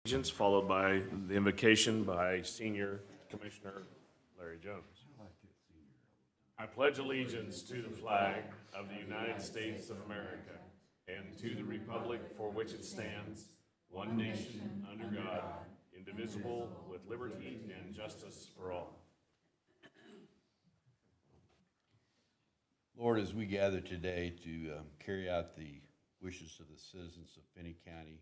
Allegiance, followed by the invocation by Senior Commissioner Larry Jones. I pledge allegiance to the flag of the United States of America and to the republic for which it stands, one nation, under God, indivisible, with liberty and justice for all. Lord, as we gather today to carry out the wishes of the citizens of Finney County,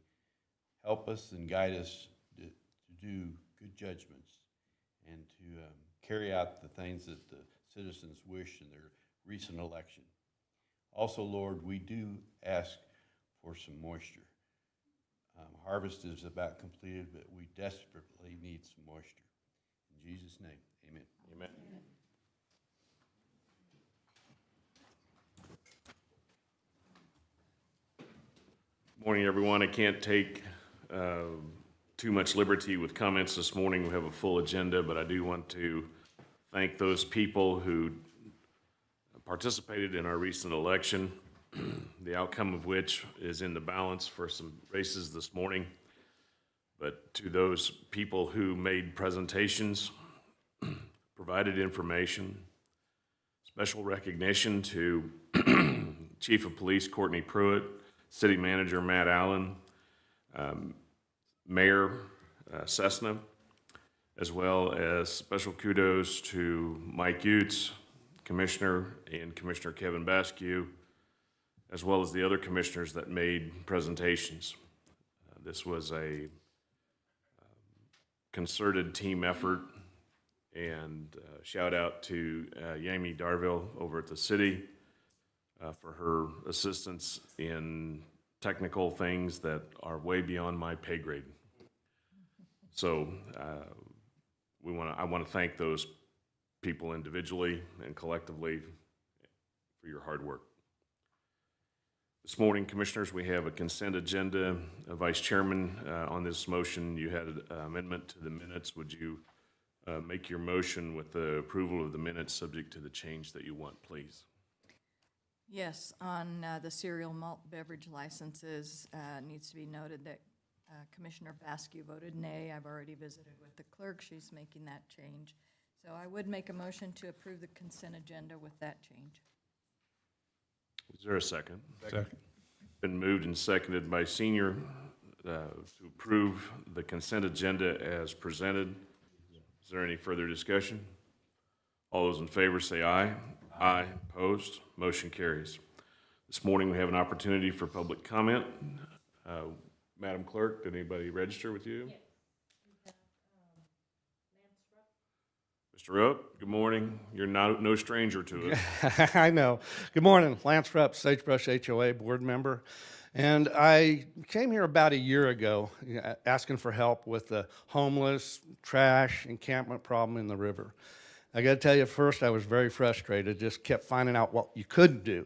help us and guide us to do good judgments and to carry out the things that the citizens wish in their recent election. Also, Lord, we do ask for some moisture. Harvest is about completed, but we desperately need some moisture. In Jesus' name, amen. Amen. Morning, everyone. I can't take too much liberty with comments this morning. We have a full agenda, but I do want to thank those people who participated in our recent election, the outcome of which is in the balance for some races this morning. But to those people who made presentations, provided information, special recognition to Chief of Police Courtney Pruitt, City Manager Matt Allen, Mayor Cessna, as well as special kudos to Mike Utes, Commissioner, and Commissioner Kevin Baskew, as well as the other commissioners that made presentations. This was a concerted team effort, and shout out to Yami Darville over at the city for her assistance in technical things that are way beyond my pay grade. So I want to thank those people individually and collectively for your hard work. This morning, Commissioners, we have a consent agenda. Vice Chairman, on this motion, you had an amendment to the minutes. Would you make your motion with the approval of the minutes subject to the change that you want, please? Yes, on the cereal malt beverage licenses, needs to be noted that Commissioner Baskew voted nay. I've already visited with the clerk. She's making that change. So I would make a motion to approve the consent agenda with that change. Is there a second? Second. Been moved and seconded by Senior to approve the consent agenda as presented. Is there any further discussion? All those in favor say aye. Aye. Opposed? Motion carries. This morning we have an opportunity for public comment. Madam Clerk, did anybody register with you? Yes. Mr. Rupp, good morning. You're no stranger to it. I know. Good morning, Lance Rupp, Sagebrush HOA board member. And I came here about a year ago asking for help with the homeless, trash, encampment problem in the river. I got to tell you, first I was very frustrated, just kept finding out what you couldn't do.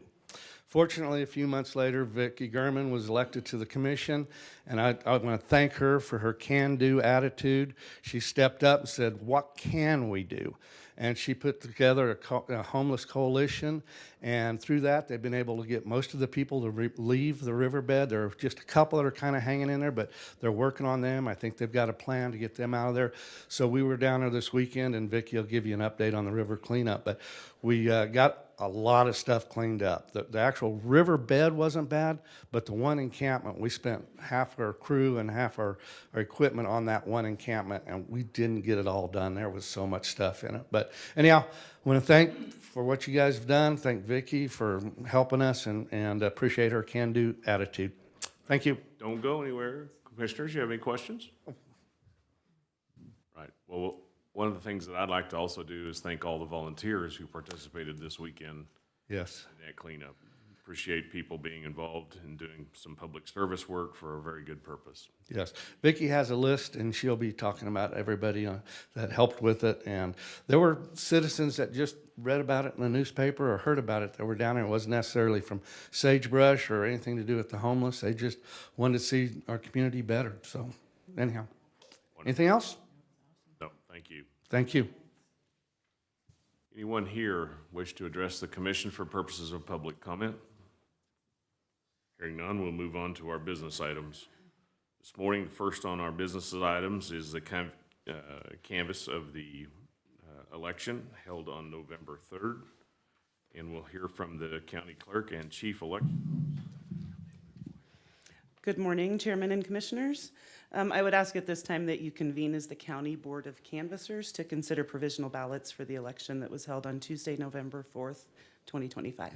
Fortunately, a few months later, Vicki Gurman was elected to the commission, and I want to thank her for her can-do attitude. She stepped up and said, what can we do? And she put together a homeless coalition, and through that, they've been able to get most of the people to leave the riverbed. There are just a couple that are kind of hanging in there, but they're working on them. I think they've got a plan to get them out of there. So we were down there this weekend, and Vicki will give you an update on the river cleanup. But we got a lot of stuff cleaned up. The actual riverbed wasn't bad, but the one encampment, we spent half our crew and half our equipment on that one encampment, and we didn't get it all done. There was so much stuff in it. But anyhow, I want to thank for what you guys have done. Thank Vicki for helping us, and appreciate her can-do attitude. Thank you. Don't go anywhere. Commissioners, you have any questions? Right. Well, one of the things that I'd like to also do is thank all the volunteers who participated this weekend Yes. in that cleanup. Appreciate people being involved in doing some public service work for a very good purpose. Yes. Vicki has a list, and she'll be talking about everybody that helped with it. And there were citizens that just read about it in the newspaper or heard about it that were down there. It wasn't necessarily from Sagebrush or anything to do with the homeless. They just wanted to see our community better. So anyhow, anything else? No, thank you. Thank you. Anyone here wish to address the commission for purposes of public comment? Hearing none, we'll move on to our business items. This morning, the first on our business items is the canvass of the election held on November 3rd. And we'll hear from the county clerk and chief election. Good morning, Chairman and Commissioners. I would ask at this time that you convene as the County Board of Canvassers to consider provisional ballots for the election that was held on Tuesday, November 4th, 2025.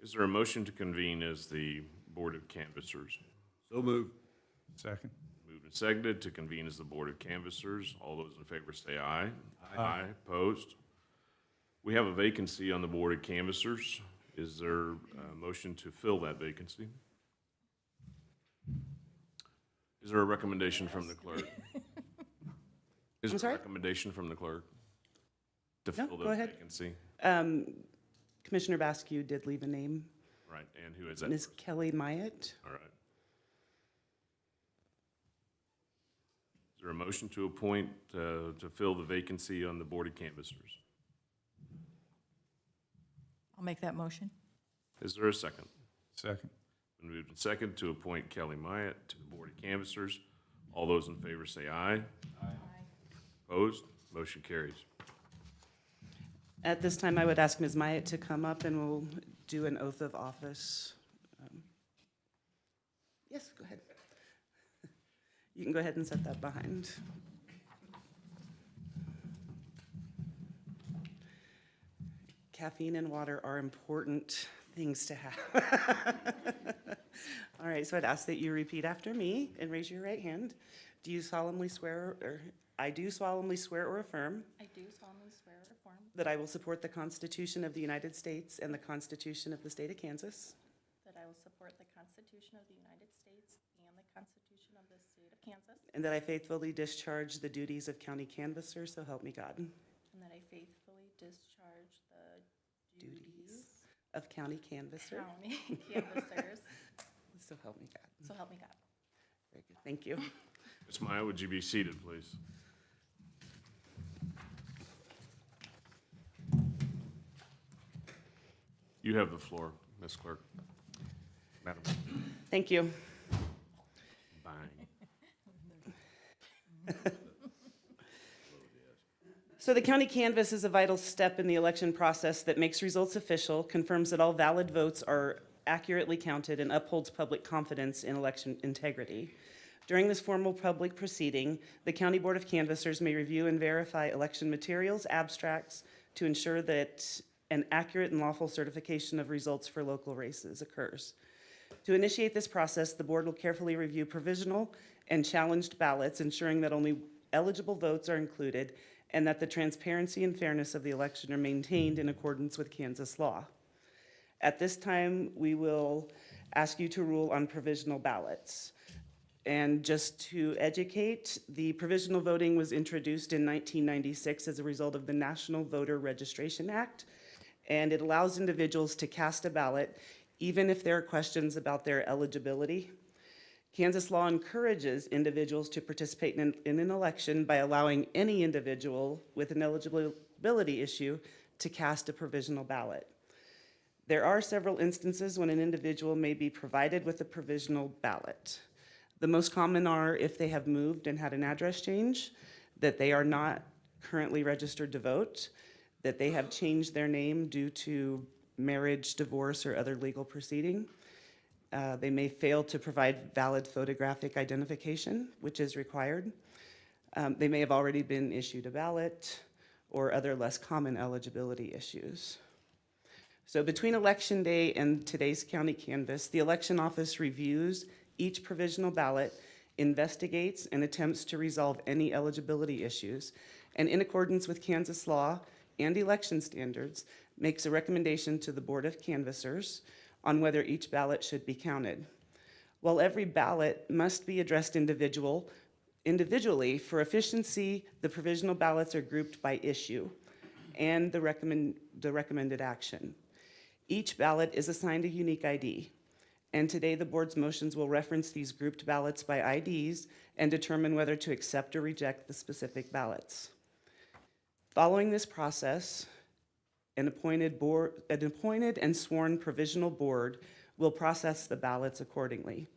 Is there a motion to convene as the Board of Canvassers? So moved. Second. Moved and seconded to convene as the Board of Canvassers. All those in favor say aye. Aye. Opposed? We have a vacancy on the Board of Canvassers. Is there a motion to fill that vacancy? Is there a recommendation from the clerk? Is I'm there sorry? a recommendation from the clerk to No, fill go the ahead. vacancy? Commissioner Basque did leave a name, Right, and who is that? Ms. Kelly Myatt. All right. Is there a motion to appoint, to fill the vacancy on the Board of Canvassers? I'll make that motion. Is there a second? Second. Been moved and second to appoint Kelly Myatt to the Board of Canvassers. All those in favor say aye. Aye. Opposed? Motion carries. At this time, I would ask Ms. Myatt to come up and we'll do an oath of office. Yes, go ahead. You can go ahead and set that behind. Caffeine and water are important things to have. All right, so I'd ask that you repeat after me and raise your right hand. Do you solemnly swear, or I do solemnly swear or affirm I do solemnly swear or affirm that I will support the Constitution of the United States and the Constitution of the State of Kansas, that I will support the Constitution of the United States and the Constitution of the State of Kansas, and that I faithfully discharge the duties of county canvasser, so help me God. and that I faithfully discharge the duties Of county of canvasser, county canvassers, so help me God. so help me God. Very good, thank you. Ms. Maya, would you be seated, please? You have the floor, Ms. Clerk. Madam. Thank you. Bang. So the county canvass is a vital step in the election process that makes results official, confirms that all valid votes are accurately counted, and upholds public confidence in election integrity. During this formal public proceeding, the County Board of Canvassers may review and verify election materials, abstracts, to ensure that an accurate and lawful certification of results for local races occurs. To initiate this process, the board will carefully review provisional and challenged ballots, ensuring that only eligible votes are included and that the transparency and fairness of the election are maintained in accordance with Kansas law. At this time, we will ask you to rule on provisional ballots. And just to educate, the provisional voting was introduced in 1996 as a result of the National Voter Registration Act, and it allows individuals to cast a ballot even if there are questions about their eligibility. Kansas law encourages individuals to participate in an election by allowing any individual with an eligibility issue to cast a provisional ballot. There are several instances when an individual may be provided with a provisional ballot. The most common are if they have moved and had an address change, that they are not currently registered to vote, that they have changed their name due to marriage, divorce, or other legal proceeding. They may fail to provide valid photographic identification, which is required. They may have already been issued a ballot or other less common eligibility issues. So between Election Day and today's county canvass, the election office reviews each provisional ballot, investigates and attempts to resolve any eligibility issues, and in accordance with Kansas law and election standards, makes a recommendation to the Board of Canvassers on whether each ballot should be counted. While every ballot must be addressed individually, for efficiency, the provisional ballots are grouped by issue and the recommended action. Each ballot is assigned a unique ID, and today the board's motions will reference these grouped ballots by IDs and determine whether to accept or reject the specific ballots. Following this process, an appointed and sworn provisional board will process the ballots accordingly.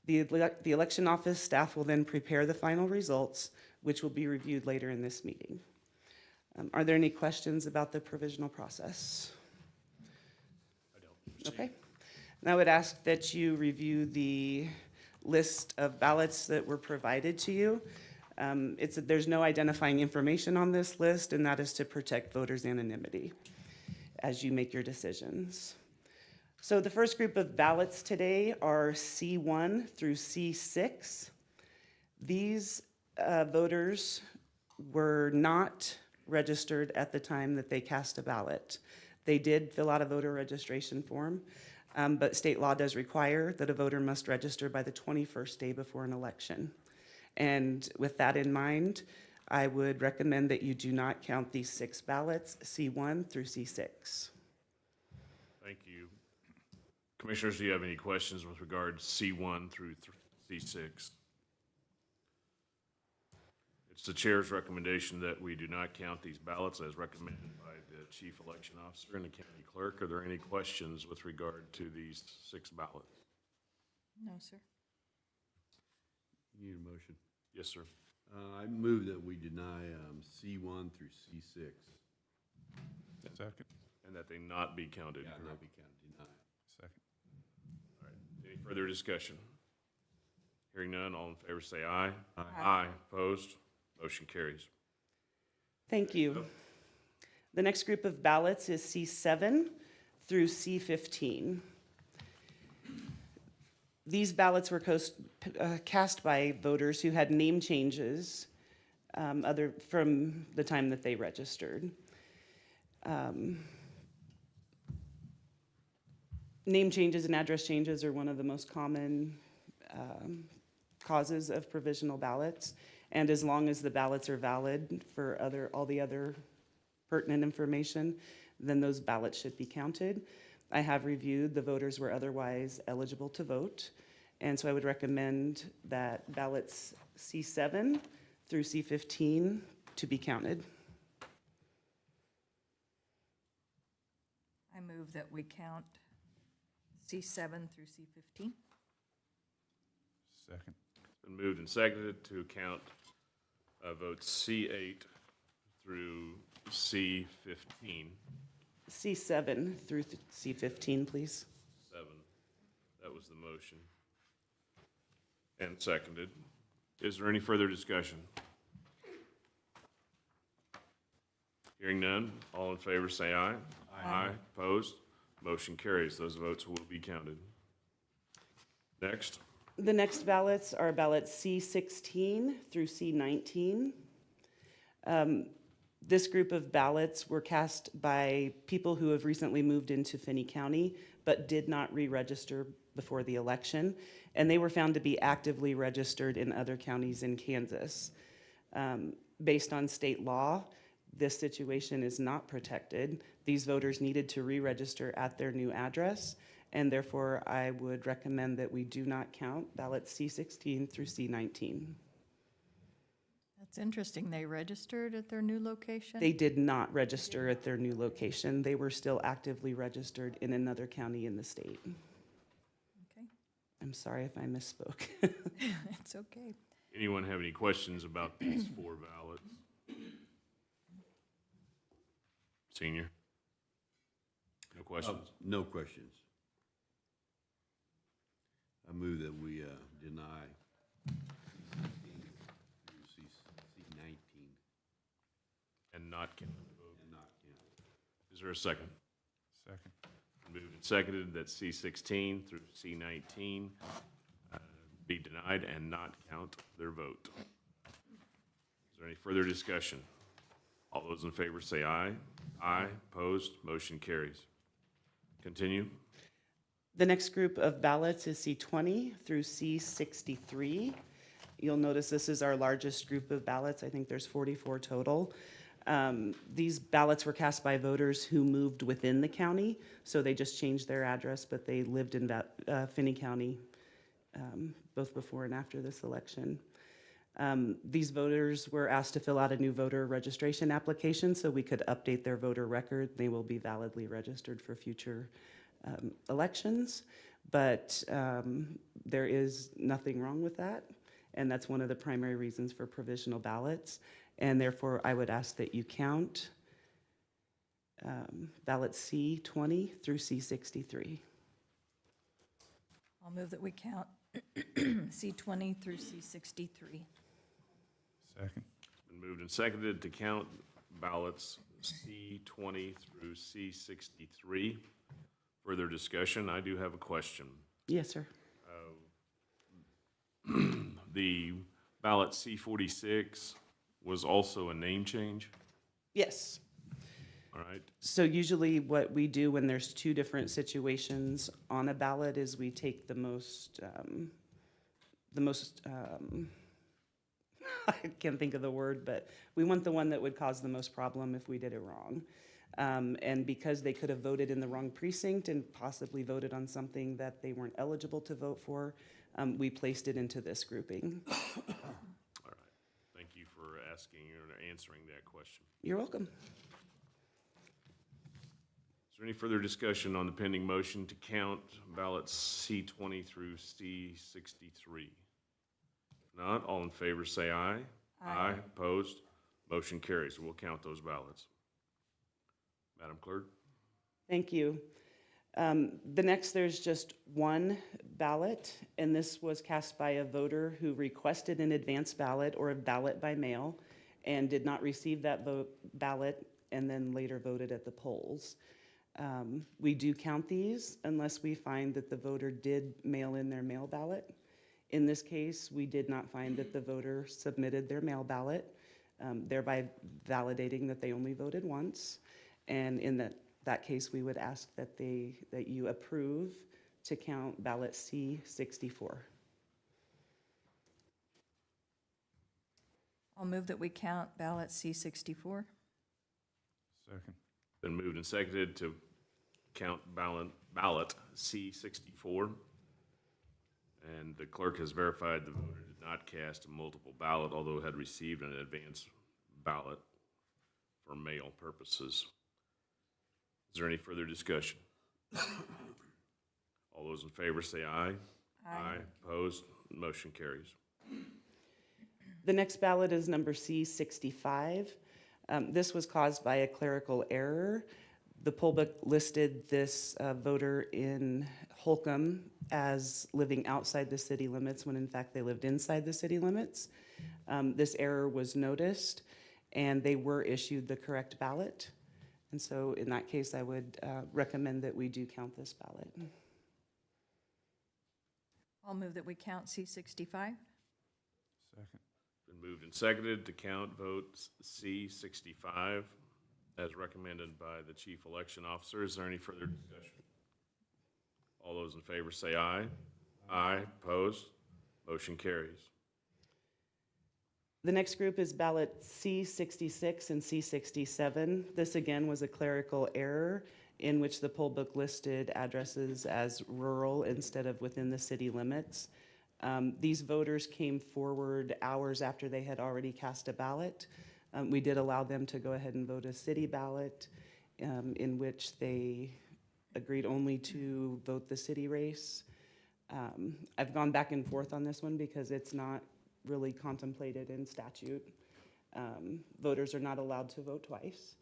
The election office staff will then prepare the final results, which will be reviewed later in this meeting. Are there any questions about the provisional process? I don't. Okay. And I would ask that you review the list of ballots that were provided to you. There's no identifying information on this list, and that is to protect voters' anonymity as you make your decisions. So the first group of ballots today are C1 through C6. These voters were not registered at the time that they cast a ballot. They did fill out a voter registration form, but state law does require that a voter must register by the 21st day before an election. And with that in mind, I would recommend that you do not count these 6 ballots, C1 through C6. Thank you. Commissioners, do you have any questions with regard to C1 through C6? It's the chair's recommendation that we do not count these ballots as recommended by the chief election officer and the county clerk. Are there any questions with regard to these 6 ballots? No, sir. You need a motion? Yes, sir. I move that we deny C1 through C6. Second. And that they not be counted, Yeah, correct? not be counted, deny. Second. All right. Any further discussion? Hearing none, all in favor say aye. Aye. Aye. Opposed? Motion carries. Thank you. The next group of ballots is C7 through C15. These ballots were cast by voters who had name changes from the time that they registered. Name changes and address changes are one of the most common causes of provisional ballots. And as long as the ballots are valid for all the other pertinent information, then those ballots should be counted. I have reviewed, the voters were otherwise eligible to vote. And so I would recommend that ballots C7 through C15 to be counted. I move that we count C7 through C15. Second. It's been moved and seconded to count votes C8 through C15. C7 through C15, please. 7. That was the motion. And seconded. Is there any further discussion? Hearing none, all in favor say aye. Aye. Opposed? Motion carries. Those votes will be counted. Next. The next ballots are ballots C16 through C19. This group of ballots were cast by people who have recently moved into Finney County but did not re-register before the election, and they were found to be actively registered in other counties in Kansas. Based on state law, this situation is not protected. These voters needed to re-register at their new address, and therefore I would recommend that we do not count ballots C16 through C19. That's interesting. They registered at their new location? They did not register at their new location. They were still actively registered in another county in the state. Okay, I'm sorry if I misspoke. it's okay. Anyone have any questions about these 4 ballots? Senior? No questions? No questions. I move that we deny C19 And not count. and not count. Is there a second? Second. Moved and seconded that C16 through C19 be denied and not count their vote. Is there any further discussion? All those in favor say aye. Aye. Opposed? Motion carries. Continue. The next group of ballots is C20 through C63. You'll notice this is our largest group of ballots. I think there's 44 total. These ballots were cast by voters who moved within the county, so they just changed their address, but they lived in Finney County both before and after this election. These voters were asked to fill out a new voter registration application so we could update their voter record. They will be validly registered for future elections. But there is nothing wrong with that, and that's one of the primary reasons for provisional ballots. And therefore, I would ask that you count ballots C20 through C63. I'll move that we count C20 through C63. Second. Been moved and seconded to count ballots C20 through C63. Further discussion, I do have a question. Yes, sir. The ballot C46 was also a name change, Yes. all right? So usually what we do when there's two different situations on a ballot is we take the most, I can't think of the word, but we want the one that would cause the most problem if we did it wrong. And because they could have voted in the wrong precinct and possibly voted on something that they weren't eligible to vote for, we placed it into this grouping. All right. Thank you for asking or answering that question. You're welcome. Is there any further discussion on the pending motion to count ballots C20 through C63? If not, all in favor say aye. Aye. Opposed? Motion carries. We'll count those ballots. Madam Clerk? Thank you. The next, there's just one ballot, and this was cast by a voter who requested an advance ballot or a ballot by mail and did not receive that ballot and then later voted at the polls. We do count these unless we find that the voter did mail in their mail ballot. In this case, we did not find that the voter submitted their mail ballot, thereby validating that they only voted once. And in that case, we would ask that you approve to count ballot C64. I'll move that we count ballot C64. Second. Been moved and seconded to count ballot C64. And the clerk has verified the voter did not cast a multiple ballot, although had received an advance ballot for mail purposes. Is there any further discussion? All those in favor say aye. Aye. Opposed? Motion carries. The next ballot is number C65. This was caused by a clerical error. The poll book listed this voter in Holcomb as living outside the city limits when in fact they lived inside the city limits. This error was noticed and they were issued the correct ballot. And so in that case, I would recommend that we do count this ballot. I'll move that we count C65. Second. Been moved and seconded to count votes C65 as recommended by the Chief Election Officer. Is there any further discussion? All those in favor say aye. Aye. Opposed? Motion carries. The next group is ballot C66 and C67. This again was a clerical error in which the poll book listed addresses as rural instead of within the city limits. These voters came forward hours after they had already cast a ballot. We did allow them to go ahead and vote a city ballot in which they agreed only to vote the city race. I've gone back and forth on this one because it's not really contemplated in statute. Voters are not allowed to vote twice.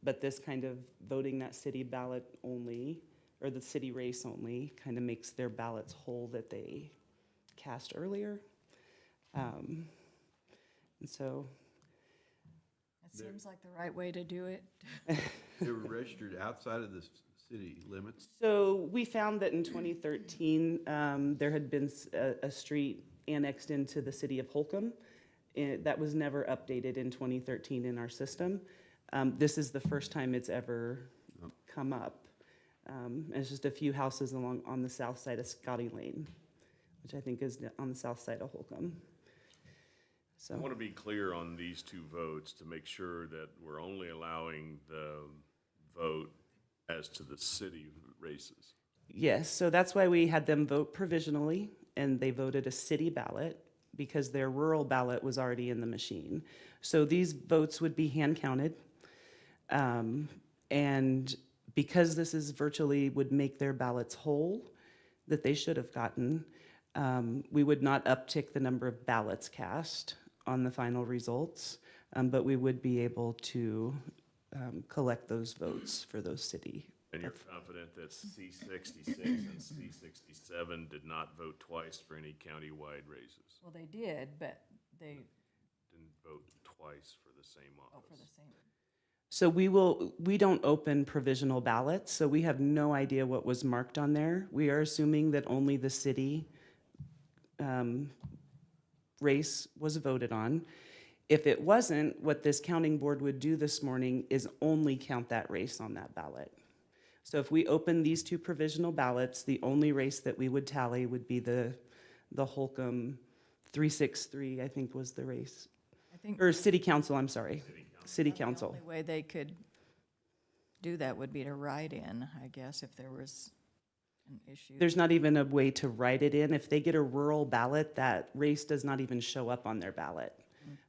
But this kind of voting that city ballot only, or the city race only, kind of makes their ballots whole that they cast earlier. And so, That seems like the right way to do it. They were registered outside of the city limits. so we found that in 2013, there had been a street annexed into the city of Holcomb. That was never updated in 2013 in our system. This is the first time it's ever come up. And it's just a few houses along on the south side of Scotty Lane, which I think is on the south side of Holcomb. I So, want to be clear on these two votes to make sure that we're only allowing the vote as to the city races. yes, so that's why we had them vote provisionally, and they voted a city ballot because their rural ballot was already in the machine. So these votes would be hand counted. And because this is virtually would make their ballots whole, that they should have gotten. We would not uptick the number of ballots cast on the final results, but we would be able to collect those votes for those city. And you're confident that C-66 and C-67 did not vote twice for any countywide races? Well, they did, but they, Didn't vote twice for the same oh, for the office? same. So we don't open provisional ballots, so we have no idea what was marked on there. We are assuming that only the city race was voted on. If it wasn't, what this counting board would do this morning is only count that race on that ballot. So if we open these two provisional ballots, the only race that we would tally would be the Holcomb 363, I think was the race. I think Or city council, I'm sorry. City the council. only way they could do that would be to write in, I guess, if there was an issue. There's not even a way to write it in. If they get a rural ballot, that race does not even show up on their ballot.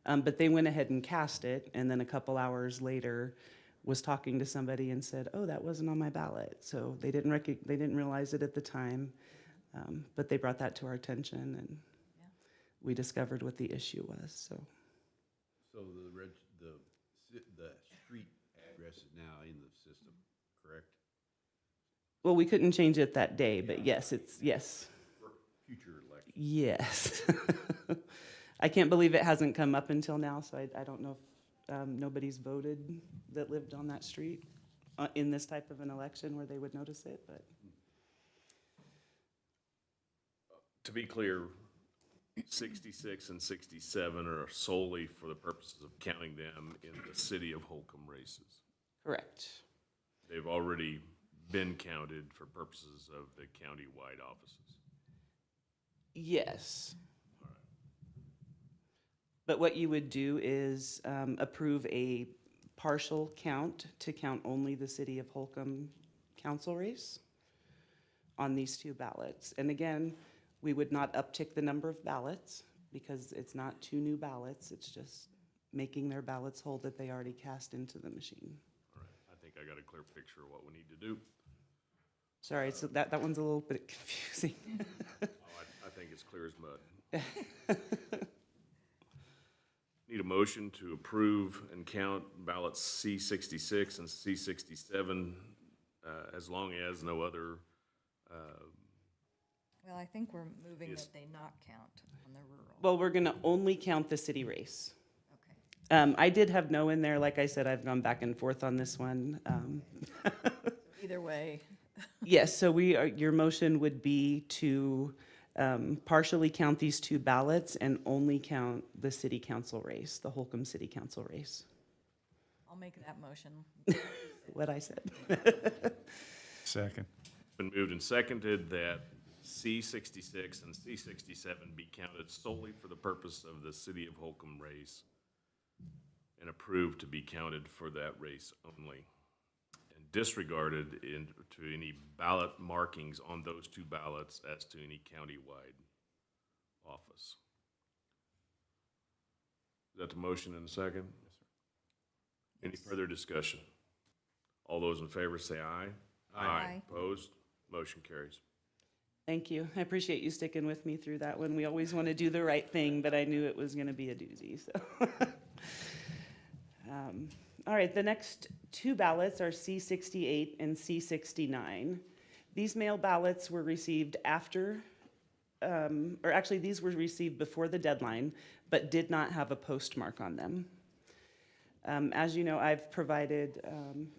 But they went ahead and cast it, and then a couple hours later was talking to somebody and said, "Oh, that wasn't on my ballot." So they didn't realize it at the time, but they brought that to our attention, and we discovered what the issue was. So So the street address is now in the system, correct? well, we couldn't change it that day, but yes, it's yes. For future elections. Yes. I can't believe it hasn't come up until now, so I don't know if nobody's voted that lived on that street in this type of an election where they would notice it, but. To be clear, 66 and 67 are solely for the purposes of counting them in the city of Holcomb races. Correct. They've already been counted for purposes of the county-wide offices. Yes. But what you would do is approve a partial count to count only the city of Holcomb council race on these two ballots. And again, we would not uptick the number of ballots because it's not two new ballots. It's just making their ballots whole that they already cast into the machine. All right, I think I got a clear picture of what we need to do. Sorry, so that one's a little bit confusing. Oh, I think it's clear as mud. Need a motion to approve and count ballots C-66 and C-67 as long as no other, Well, I think we're moving Yes. that they not count on the rural. Well, we're gonna only count the city race. Okay. I did have no in there. Like I said, I've gone back and forth on this one. Either way, Yes, so your motion would be to partially count these two ballots and only count the city council race, the Holcomb City Council race. I'll make that motion. What I said. Second. been moved and seconded that C-66 and C-67 be counted solely for the purpose of the city of Holcomb race and approved to be counted for that race only, and disregarded to any ballot markings on those two ballots as to any countywide office. Is that the motion in a second? Any further discussion? All those in favor say aye. Aye. Opposed? Motion carries. Thank you. I appreciate you sticking with me through that one. We always want to do the right thing, but I knew it was going to be a doozy, so. All right, the next two ballots are C-68 and C-69. These mail ballots were received after, or actually, these were received before the deadline, but did not have a postmark on them. As you know, I've provided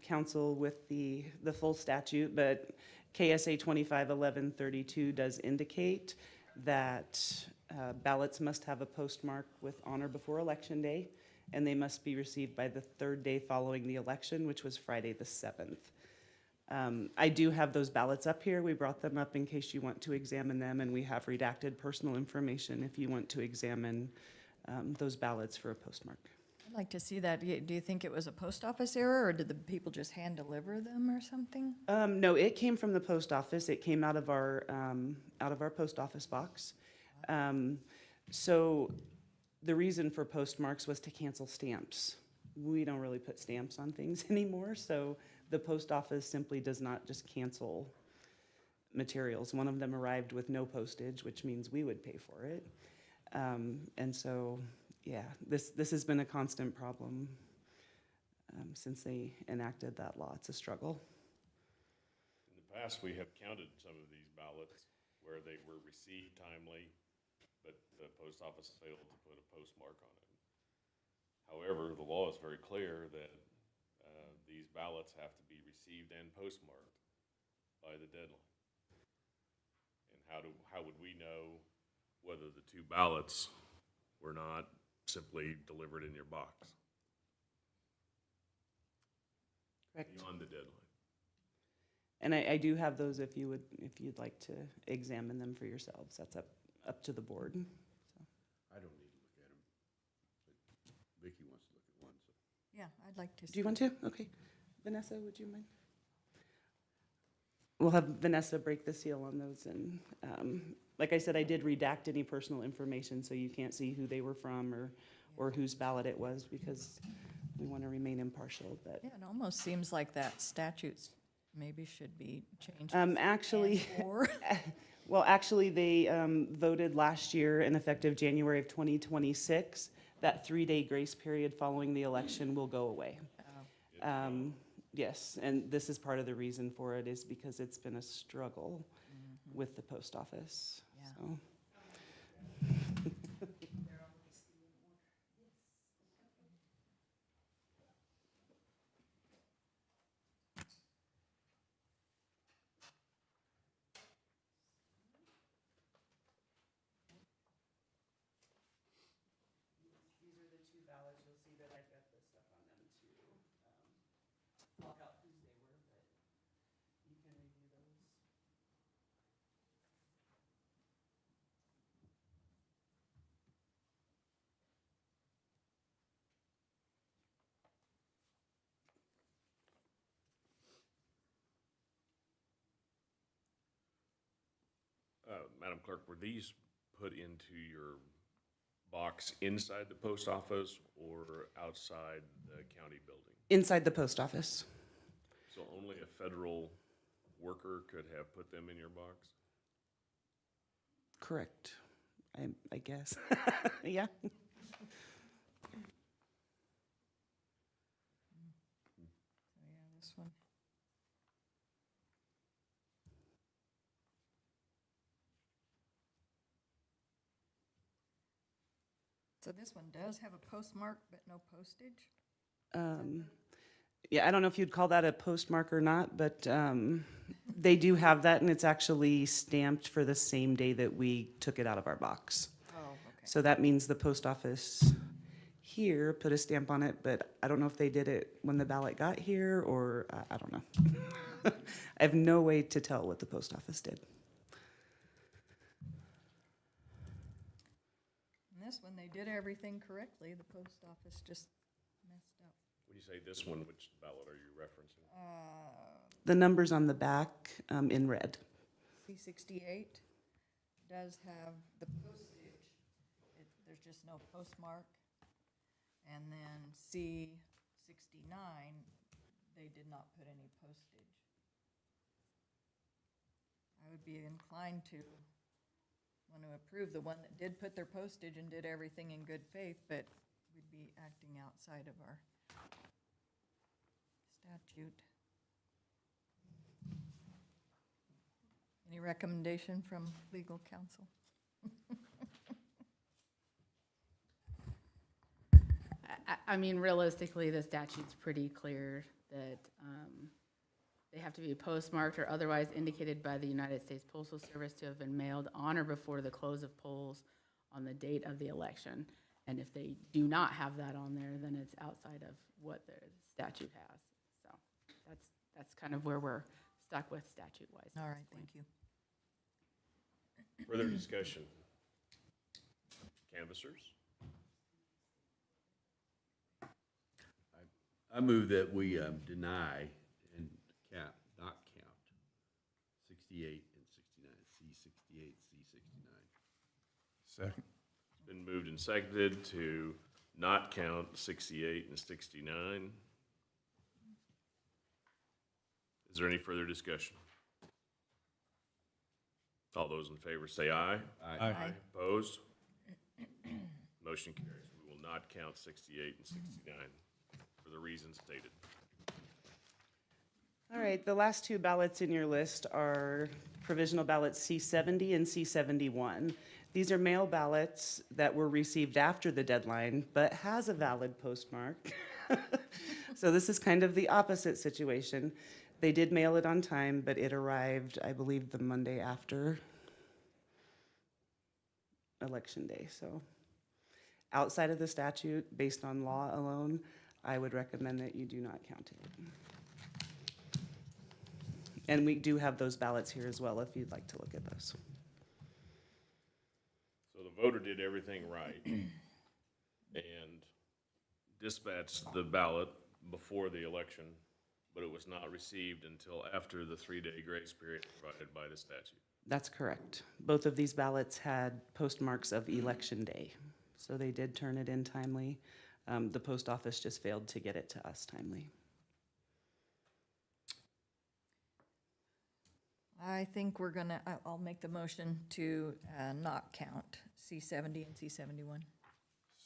council with the full statute, but KSA 251132 does indicate that ballots must have a postmark with on or before Election Day, and they must be received by the third day following the election, which was Friday the 7th. I do have those ballots up here. We brought them up in case you want to examine them, and we have redacted personal information if you want to examine those ballots for a postmark. I'd like to see that. Do you think it was a post office error, or did the people just hand deliver them or something? No, it came from the post office. It came out of our post office box. So the reason for postmarks was to cancel stamps. We don't really put stamps on things anymore, so the post office simply does not just cancel materials. One of them arrived with no postage, which means we would pay for it. And so, yeah, this has been a constant problem since they enacted that law. It's a struggle. In the past, we have counted some of these ballots where they were received timely, but the post office failed to put a postmark on it. However, the law is very clear that these ballots have to be received and postmarked by the deadline. And how would we know whether the two ballots were not simply delivered in your box Correct. beyond the deadline? And I do have those if you'd like to examine them for yourselves. That's up to the board. So. I don't need to look at them, but Vicki wants to look at one, so. Yeah, I'd like to see. Do you want to? Okay. Vanessa, would you mind? We'll have Vanessa break the seal on those. And like I said, I did redact any personal information so you can't see who they were from or whose ballot it was because we want to remain impartial. But Yeah, it almost seems like that statute maybe should be changed. actually, Or, well, actually, they voted last year and effective January of 2026, that 3-day grace period following the election will go away. Yes, and this is part of the reason for it is because it's been a struggle with the post office. Yeah. So. These are the two ballots. You'll see that I've got this stuff on them to block out whose they were, but you can review those. Madam Clerk, were these put into your box inside the post office or outside the county building? Inside the post office. So only a federal worker could have put them in your box? Correct. I guess. Yeah. so yeah, this one. So this one does have a postmark, but no postage? Yeah, I don't know if you'd call that a postmark or not, but they do have that, and it's actually stamped for the same day that we took it out of our box. Oh, okay. So that means the post office here put a stamp on it, but I don't know if they did it when the ballot got here, or I don't know. I have no way to tell what the post office did. And this one, they did everything correctly. The post office just messed up. When you say this one, which ballot are you referencing? The numbers on the back in red. C-68 does have the postage. There's just no postmark. And then C-69, they did not put any postage. I would be inclined to want to approve the one that did put their postage and did everything in good faith, but we'd be acting outside of our statute. Any recommendation from legal counsel? I mean, realistically, the statute's pretty clear that they have to be postmarked or otherwise indicated by the United States Postal Service to have been mailed on or before the close of polls on the date of the election. And if they do not have that on there, then it's outside of what the statute has. So that's kind of where we're stuck with statute-wise. All right, thank you. Further discussion? Canvassers? I move that we deny and not count 68 and 69, C68, C69. Second. It's been moved and seconded to not count 68 and 69. Is there any further discussion? All those in favor say aye. Aye. Opposed? Motion carries. We will not count 68 and 69 for the reasons stated. All right, the last two ballots in your list are provisional ballots C-70 and C-71. These are mail ballots that were received after the deadline, but has a valid postmark. So this is kind of the opposite situation. They did mail it on time, but it arrived, I believe, the Monday after Election Day. So outside of the statute, based on law alone, I would recommend that you do not count it. And we do have those ballots here as well, if you'd like to look at those. So the voter did everything right and dispatched the ballot before the election, but it was not received until after the 3-day grace period provided by the statute. That's correct. Both of these ballots had postmarks of Election Day, so they did turn it in timely. The post office just failed to get it to us timely. I think we're gonna, I'll make the motion to not count C-70 and C-71.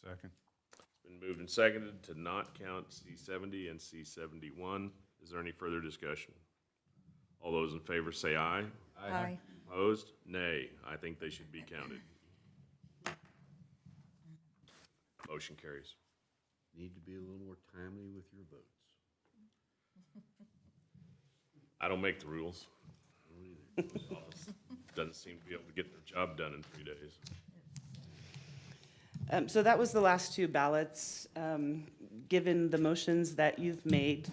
Second. It's been moved and seconded to not count C-70 and C-71. Is there any further discussion? All those in favor say aye. Aye. Opposed? Nay. I think they should be counted. Motion carries. Need to be a little more timely with your votes. I don't make the rules. Office doesn't seem to be able to get their job done in 3 days. So that was the last two ballots. Given the motions that you've made,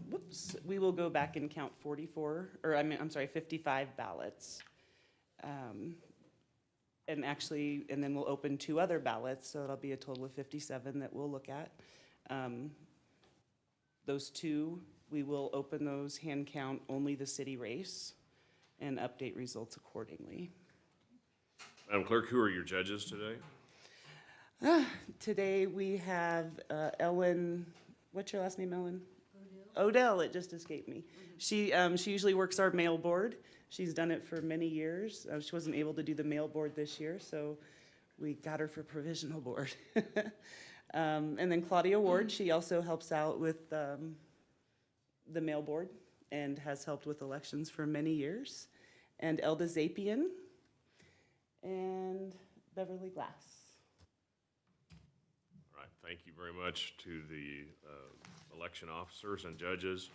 whoops, we will go back and count 55 ballots. And actually, and then we'll open 2 other ballots, so it'll be a total of 57 that we'll look at. Those 2, we will open those, hand count only the city race, and update results accordingly. Madam Clerk, who are your judges today? Today, we have Ellen, what's your last name, Ellen? Odell, it just escaped me. She usually works our mail board. She's done it for many years. She wasn't able to do the mail board this year, so we got her for provisional board. And then Claudia Ward, she also helps out with the mail board and has helped with elections for many years. And Elda Zapian and Beverly Glass. All right, thank you very much to the election officers and judges.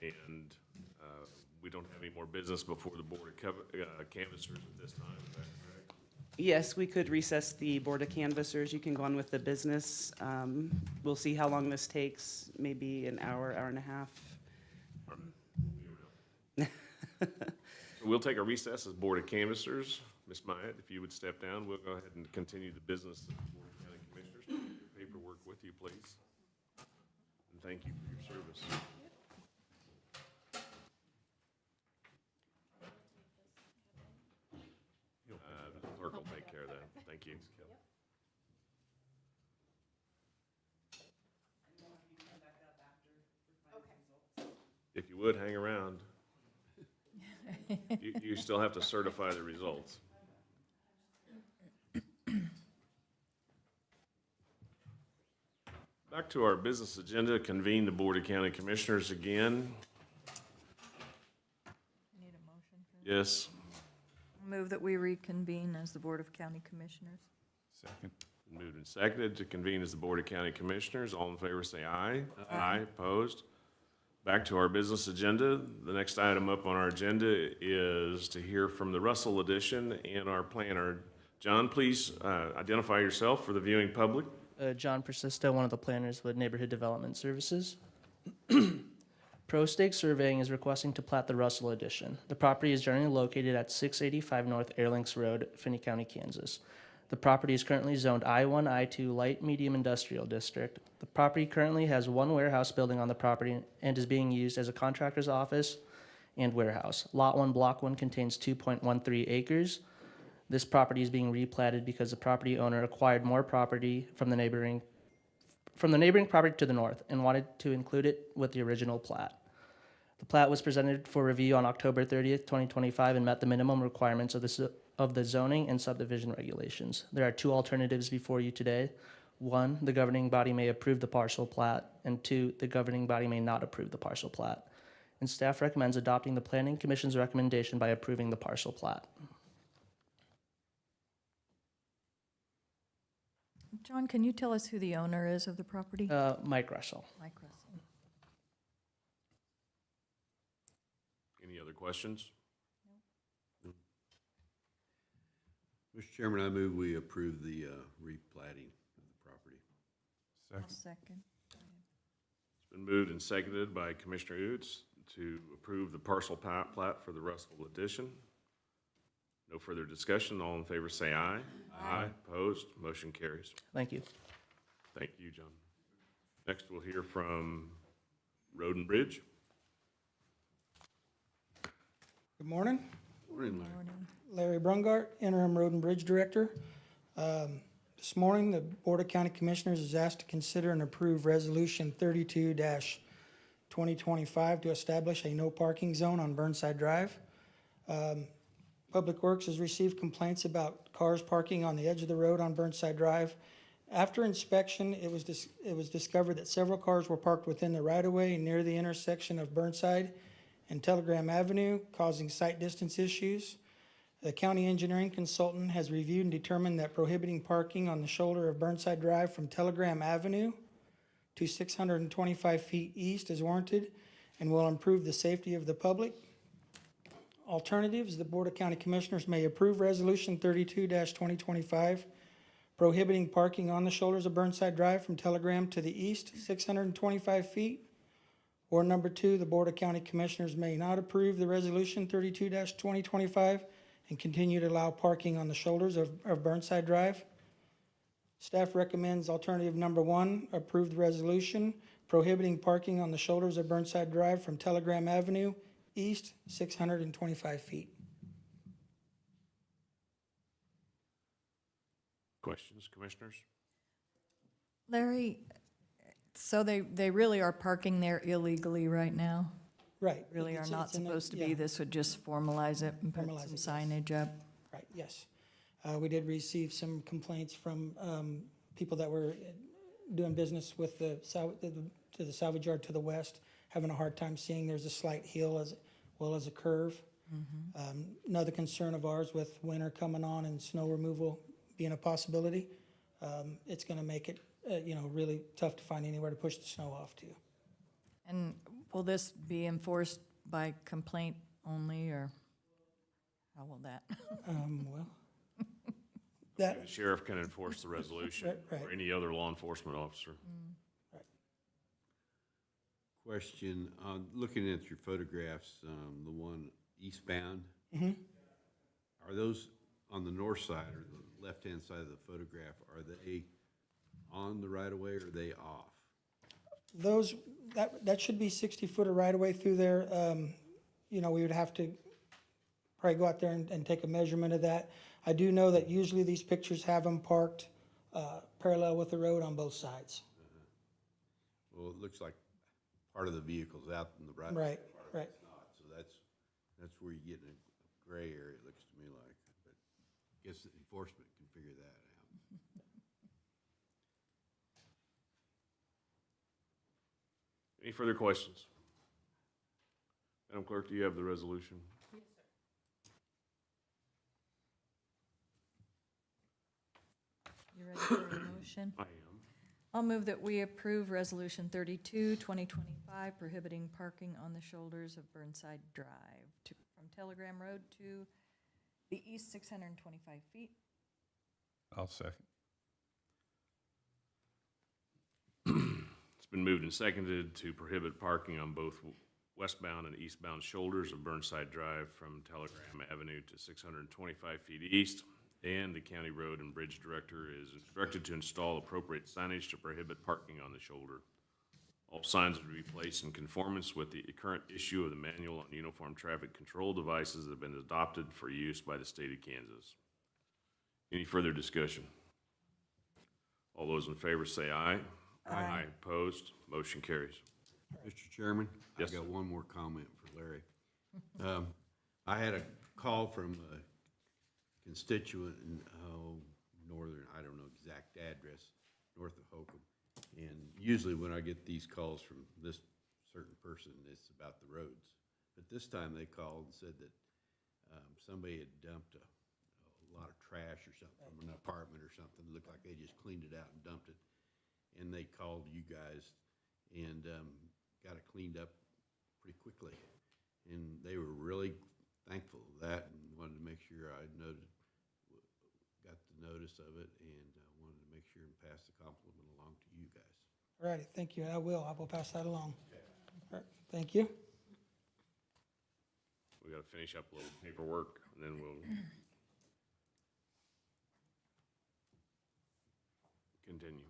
And we don't have any more business before the Board of Canvassers at this time, is that correct? Yes, we could recess the Board of Canvassers. You can go on with the business. We'll see how long this takes, maybe an hour, hour and a half. So we'll take a recess as Board of Canvassers. Ms. Myatt, if you would step down, we'll go ahead and continue the business of the Board of County Commissioners. Take your paperwork with you, please. And thank you for your service. The clerk will take care of that. Thank you. If you would, hang around. You still have to certify the results. Back to our business agenda, convene the Board of County Commissioners again. Need a motion for Yes, Move that we reconvene as the Board of County Commissioners. Second. moved and seconded to convene as the Board of County Commissioners. All in favor say aye. Aye. Opposed? Back to our business agenda. The next item up on our agenda is to hear from the Russell Edition and our planner. John, please identify yourself for the viewing public. John Persisto, one of the planners with Neighborhood Development Services. Pro Stake Surveying is requesting to plat the Russell Addition. The property is generally located at 685 North Airlinks Road, Finney County, Kansas. The property is currently zoned I-1, I-2 Light Medium Industrial District. The property currently has one warehouse building on the property and is being used as a contractor's office and warehouse. Lot 1, Block 1 contains 2.13 acres. This property is being replatted because the property owner acquired more property from the neighboring property to the north and wanted to include it with the original plat. The plat was presented for review on October 30th, 2025, and met the minimum requirements of the zoning and subdivision regulations. There are two alternatives before you today. One, the governing body may approve the partial plat, and two, the governing body may not approve the partial plat. And staff recommends adopting the Planning Commission's recommendation by approving the partial plat. John, can you tell us who the owner is of the property? Mike Russell. Mike Russell. Any other questions? Mr. Chairman, I move we approve the replatting of the property. I'll Second. second. It's been moved and seconded by Commissioner Oots to approve the parcel plat for the Russell addition. No further discussion. All in favor say aye. Aye. Opposed? Motion carries. Thank you. Thank you, John. Next, we'll hear from Road and Bridge. Good morning. Morning, Larry. Morning. Larry Brungart, Interim Road and Bridge Director. This morning, the Board of County Commissioners is asked to consider and approve Resolution 32-2025 to establish a no parking zone on Burnside Drive. Public Works has received complaints about cars parking on the edge of the road on Burnside Drive. After inspection, it was discovered that several cars were parked within the right-of-way near the intersection of Burnside and Telegram Avenue, causing sight distance issues. The county engineering consultant has reviewed and determined that prohibiting parking on the shoulder of Burnside Drive from Telegram Avenue to 625 feet east is warranted and will improve the safety of the public. Alternatives, the Board of County Commissioners may approve Resolution 32-2025 prohibiting parking on the shoulders of Burnside Drive from Telegram to the east, 625 feet. Or number two, the Board of County Commissioners may not approve the Resolution 32-2025 and continue to allow parking on the shoulders of Burnside Drive. Staff recommends alternative number one, approve the resolution prohibiting parking on the shoulders of Burnside Drive from Telegram Avenue east, 625 feet. Questions, Commissioners? Larry, so they really are parking there illegally right now? Right. Really are It's- not it's in the- supposed to yeah. be? This would just formalize it and put Formalize some it, yes. signage up? Right, yes. We did receive some complaints from people that were doing business with the salvage yard to the west, having a hard time seeing. There's a slight hill as well as a curve. Another concern of ours with winter coming on and snow removal being a possibility, it's going to make it really tough to find anywhere to push the snow off to. And will this be enforced by complaint only, or how will that? Well, that, The sheriff can enforce the resolution, Right. or any other law enforcement officer. Question, looking at your photographs, the one eastbound, are those on the north side or the left-hand side of the photograph, are they on the right-of-way or are they off? those, that should be 60 foot of right of way through there. We would have to probably go out there and take a measurement of that. I do know that usually these pictures have them parked parallel with the road on both sides. Well, it looks like part of the vehicle's out in the right. Right, part of right. it's not. So that's where you get in a gray area, it looks to me like. But I guess the enforcement can figure that out. Any further questions? Madam Clerk, do you have the resolution? You ready for a motion? I am. I'll move that we approve Resolution 32, 2025, prohibiting parking on the shoulders of Burnside Drive from Telegram Road to the east 625 feet. I'll second. It's been moved and seconded to prohibit parking on both westbound and eastbound shoulders of Burnside Drive from Telegram Avenue to 625 feet east, and the county road and bridge director is instructed to install appropriate signage to prohibit parking on the shoulder. All signs are to be placed in conformance with the current issue of the Manual on Uniform Traffic Control Devices that have been adopted for use by the state of Kansas. Any further discussion? All those in favor say aye. Aye. Opposed? Motion carries. Mr. Chairman, Yes. I got one more comment for Larry. I had a call from a constituent in, northern, I don't know exact address, north of Holcomb. And usually when I get these calls from this certain person, it's about the roads. But this time they called and said that somebody had dumped a lot of trash or something from an apartment or something. It looked like they just cleaned it out and dumped it. And they called you guys and got it cleaned up pretty quickly. And they were really thankful of that and wanted to make sure I got the notice of it, and wanted to make sure and pass the compliment along to you guys. All righty, thank you. I will pass that along. All right, thank you. We gotta finish up a little paperwork, and then we'll continue.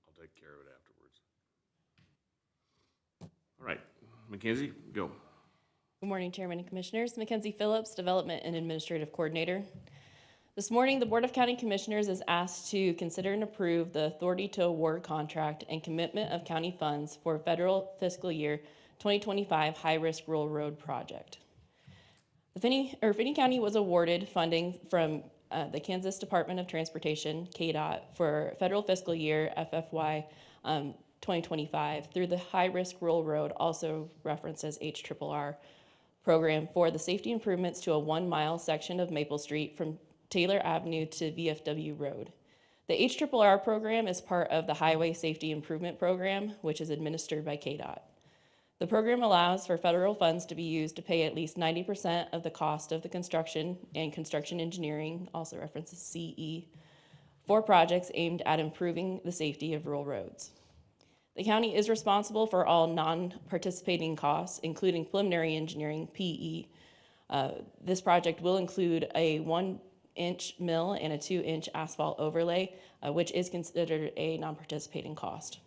I'll take care of it afterwards. All right, Mackenzie, go. Good morning, Chairman and Commissioners. Mackenzie Phillips, Development and Administrative Coordinator. This morning, the Board of County Commissioners is asked to consider and approve the authority to award contract and commitment of county funds for federal fiscal year 2025 high-risk rural road project. The Finney County was awarded funding from the Kansas Department of Transportation, KDOT, for federal fiscal year FFY 2025 through the high-risk rural road, also referenced as HRRR, program for the safety improvements to a 1-mile section of Maple Street from Taylor Avenue to VFW Road. The HRRR program is part of the Highway Safety Improvement Program, which is administered by KDOT. The program allows for federal funds to be used to pay at least 90% of the cost of the construction and construction engineering, also references CE, for projects aimed at improving the safety of rural roads. The county is responsible for all non-participating costs, including preliminary engineering, PE. This project will include a 1-inch mill and a 2-inch asphalt overlay, which is considered a non-participating cost.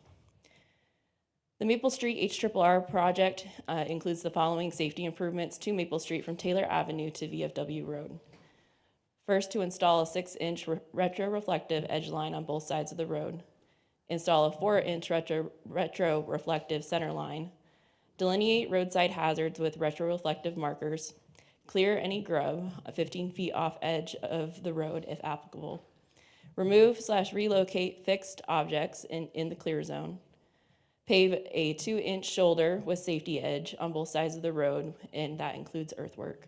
The Maple Street HRRR project includes the following safety improvements to Maple Street from Taylor Avenue to VFW Road. First, to install a 6-inch retro-reflective edge line on both sides of the road. Install a 4-inch retro-reflective center line. Delineate roadside hazards with retro-reflective markers. Clear any grub 15 feet off edge of the road if applicable. Remove/relocate fixed objects in the clear zone. Pave a 2-inch shoulder with safety edge on both sides of the road, and that includes earthwork.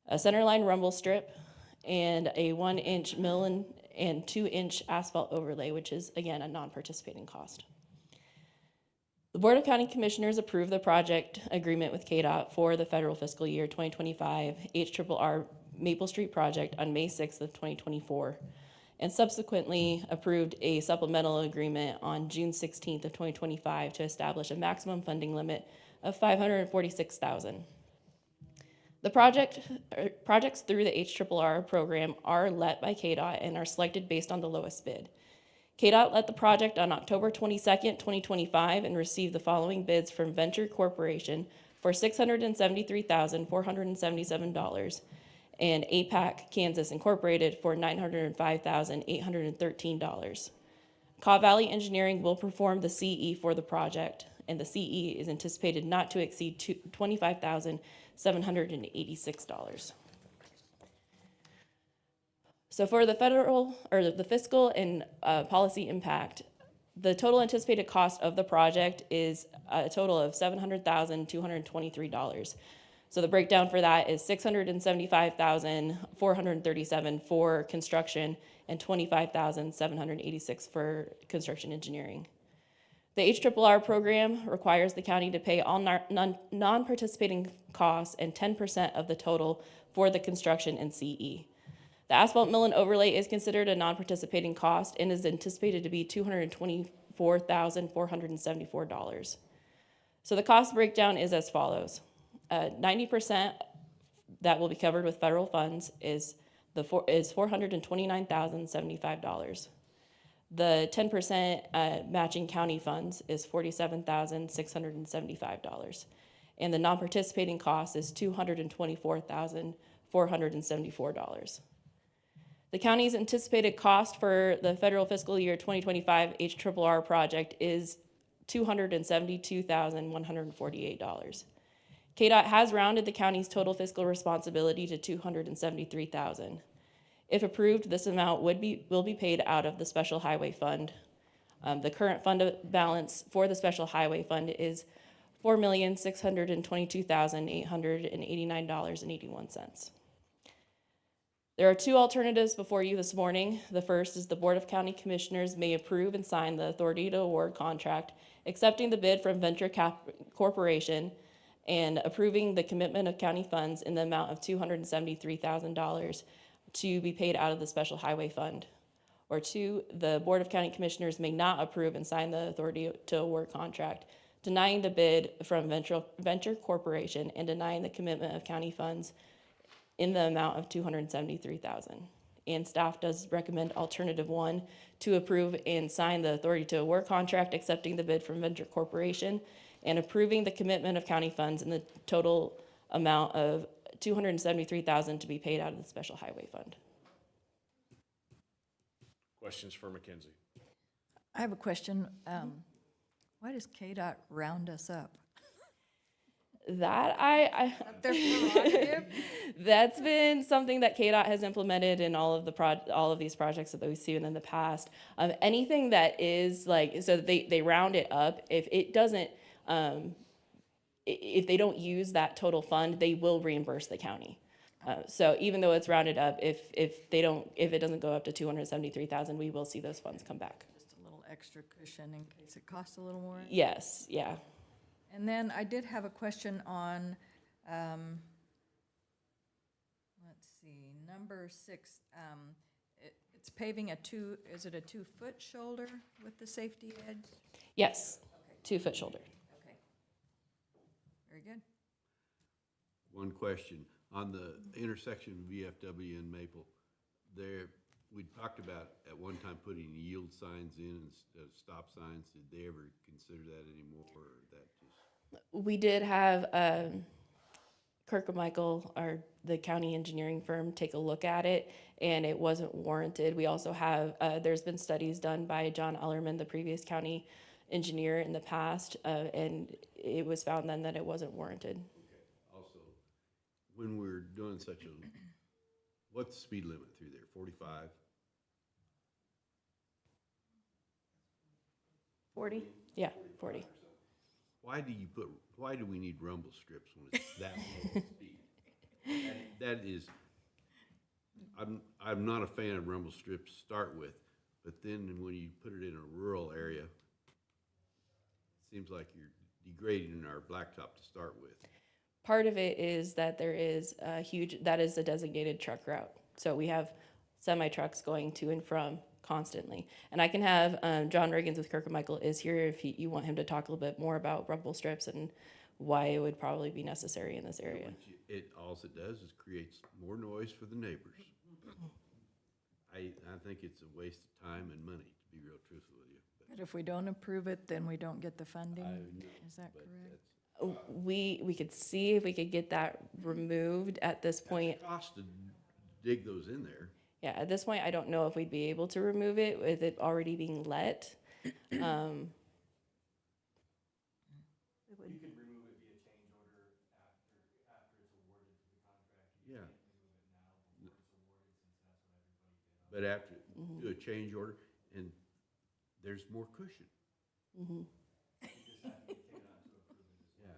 A centerline rumble strip, and a 1-inch mill and 2-inch asphalt overlay, which is, again, a non-participating cost. The Board of County Commissioners approved the project agreement with KDOT for the federal fiscal year 2025 HRRR Maple Street project on May 6th of 2024, and subsequently approved a supplemental agreement on June 16th of 2025 to establish a maximum funding limit of $546,000. The projects through the HRRR program are let by KDOT and are selected based on the lowest bid. KDOT let the project on October 22nd, 2025, and received the following bids from Venture Corporation for $673,477 and APAC Kansas Incorporated for $905,813. Caw Valley Engineering will perform the CE for the project, and the CE is anticipated not to exceed $25,786. So for the federal, or the fiscal and policy impact, the total anticipated cost of the project is a total of $700,223. So the breakdown for that is $675,437 for construction and $25,786 for construction engineering. The HRRR program requires the county to pay all non-participating costs and 10% of the total for the construction and CE. The asphalt mill and overlay is considered a non-participating cost and is anticipated to be $224,474. So the cost breakdown is as follows. 90% that will be covered with federal funds is $429,075. The 10% matching county funds is $47,675. And the non-participating cost is $224,474. The county's anticipated cost for the federal fiscal year 2025 HRRR project is $272,148. KDOT has rounded the county's total fiscal responsibility to $273,000. If approved, this amount will be paid out of the Special Highway Fund. The current fund balance for the Special Highway Fund is $4,622,889.81. There are two alternatives before you this morning. The first is the Board of County Commissioners may approve and sign the authority to award contract, accepting the bid from Venture Corporation and approving the commitment of county funds in the amount of $273,000 to be paid out of the Special Highway Fund. Or two, the Board of County Commissioners may not approve and sign the authority to award contract, denying the bid from Venture Corporation and denying the commitment of county funds in the amount of $273,000. And staff does recommend alternative one, to approve and sign the authority to award contract, accepting the bid from Venture Corporation and approving the commitment of county funds in the total amount of $273,000 to be paid out of the Special Highway Fund. Questions for Mackenzie? I have a question. Why does KDOT round us up? That Their prerogative? that's been something that KDOT has implemented in all of these projects that we've seen in the past. Anything that is like, so they round it up. If it doesn't, if they don't use that total fund, they will reimburse the county. So even though it's rounded up, if it doesn't go up to $273,000, we will see those funds come back. Just a little extra cushion in case it costs a little more? Yes, yeah. And then I did have a question on, let's see, number 6. It's paving is it a 2-foot shoulder with the safety edge? Yes, 2-foot shoulder. Okay. Very good. One question, on the intersection of VFW and Maple, we talked about at one time putting yield signs in instead of stop signs. Did they ever consider that anymore, or that just? We did have Kirk Michael, the county engineering firm, take a look at it, and it wasn't warranted. We also have, there's been studies done by John Ellerman, the previous county engineer in the past, and it was found then that it wasn't warranted. Okay. Also, when we're doing what's the speed limit through there, 45? 40? Yeah, 40. Why do we need rumble strips when it's that low speed? That is, I'm not a fan of rumble strips to start with, but then when you put it in a rural area, it seems like you're degrading our blacktop to start with. Part of it is that there is that is a designated truck route. So we have semi-trucks going to and from constantly. And I can have John Riggins with Kirk and Michael is here if you want him to talk a little bit more about rumble strips and why it would probably be necessary in this area. All it does is creates more noise for the neighbors. I think it's a waste of time and money, to be real truthful with you. But if we don't approve it, then we don't get the funding? Is that correct? We could see if we could get that removed at this point. It costs to dig those in there. Yeah, at this point, I don't know if we'd be able to remove it with it already being let. You can remove it via change order after it's awarded to the contract. You Yeah. can't remove it now before it's awarded, since that's what everybody did. But after, do a change order, and there's more cushion. Mm-hmm. You just have to get KDOT to approve it.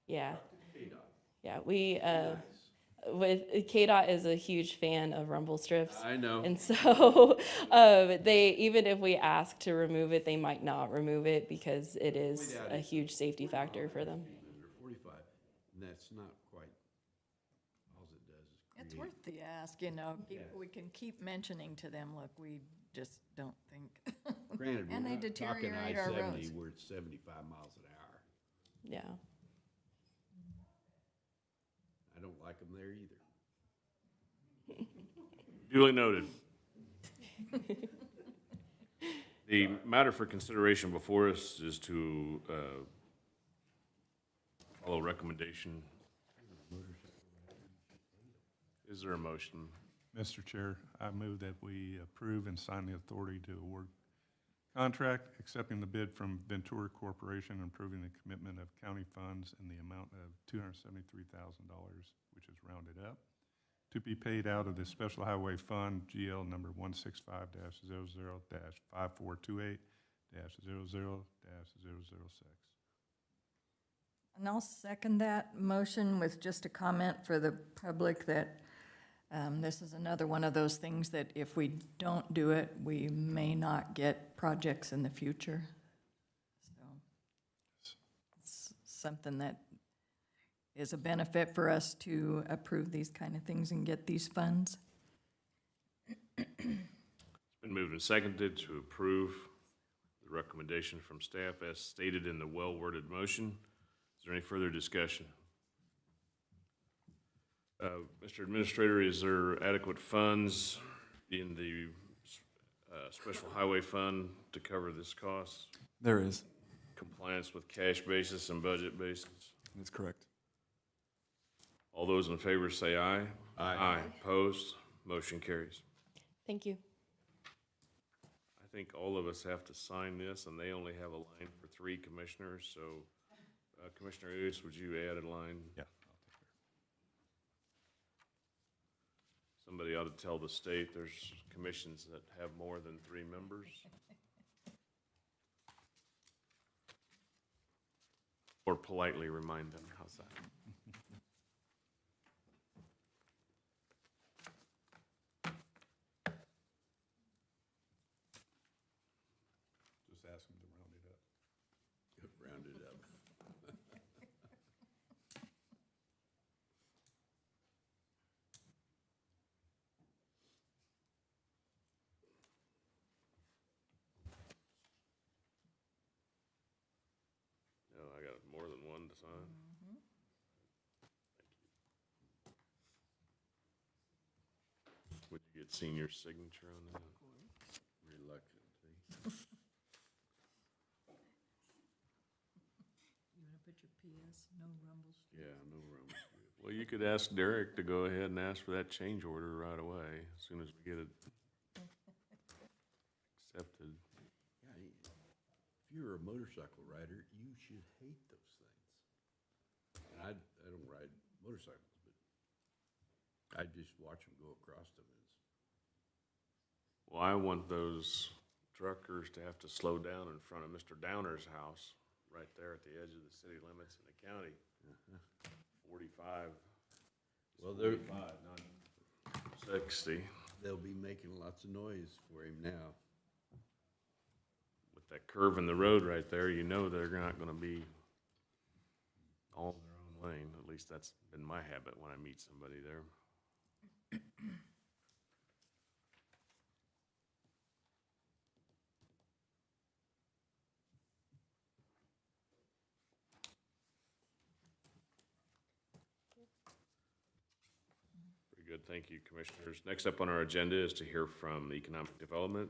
Yeah, KDOT. yeah. We Nice. with KDOT is a huge fan of rumble strips. I know. And so even if we ask to remove it, they might not remove it because it is a huge safety factor for them. Or 45, and that's not quite, all it does is It's worth the ask, you know, we can keep mentioning to them, look, we just don't think. Granted, And we're they not talking deteriorate our I-70 roads. where it's 75 miles an hour. Yeah. I don't like them there either. Duly noted. The matter for consideration before us is to follow recommendation. Is there a motion? Mr. Chair, I move that we approve and sign the authority to award contract, accepting the bid from Ventura Corporation, and approving the commitment of county funds in the amount of $273,000, which is rounded up, to be paid out of the Special Highway Fund, GL number 165-00-5428-00-0006. And I'll second that motion with just a comment for the public that this is another one of those things that if we don't do it, we may not get projects in the future. So it's something that is a benefit for us to approve these kind of things and get these funds. It's been moved and seconded to approve the recommendation from staff as stated in the well-worded motion. Is there any further discussion? Mr. Administrator, is there adequate funds in the Special Highway Fund to cover this cost? There is. Compliance with cash basis and budget basis? That's correct. All those in favor say aye. Aye. Opposed? Motion carries. Thank you. I think all of us have to sign this, and they only have a line for 3 commissioners, so Commissioner Uds, would you add a line? Yeah. Somebody ought to tell the state there's commissions that have more than 3 members. Or politely remind them, how's that? Just ask them to round it up. Round it up. No, I got more than one to sign. Would you get senior signature on that? Reluctantly. You want to put your PS, no rumbles? Yeah, no room. Well, you could ask Derek to go ahead and ask for that change order right away, as soon as we get it accepted. Yeah, if you're a motorcycle rider, you should hate those things. And I don't ride motorcycles, but I just watch them go across them. Well, I want those truckers to have to slow down in front of Mr. Downer's house, right there at the edge of the city limits in the county. 45. Well, they're, 45, not 60. they'll be making lots of noise for him now. With that curve in the road right there, you know they're not gonna be all in their own lane. At least that's been my habit when I meet somebody there. Pretty good, thank you, Commissioners. Next up on our agenda is to hear from Economic Development.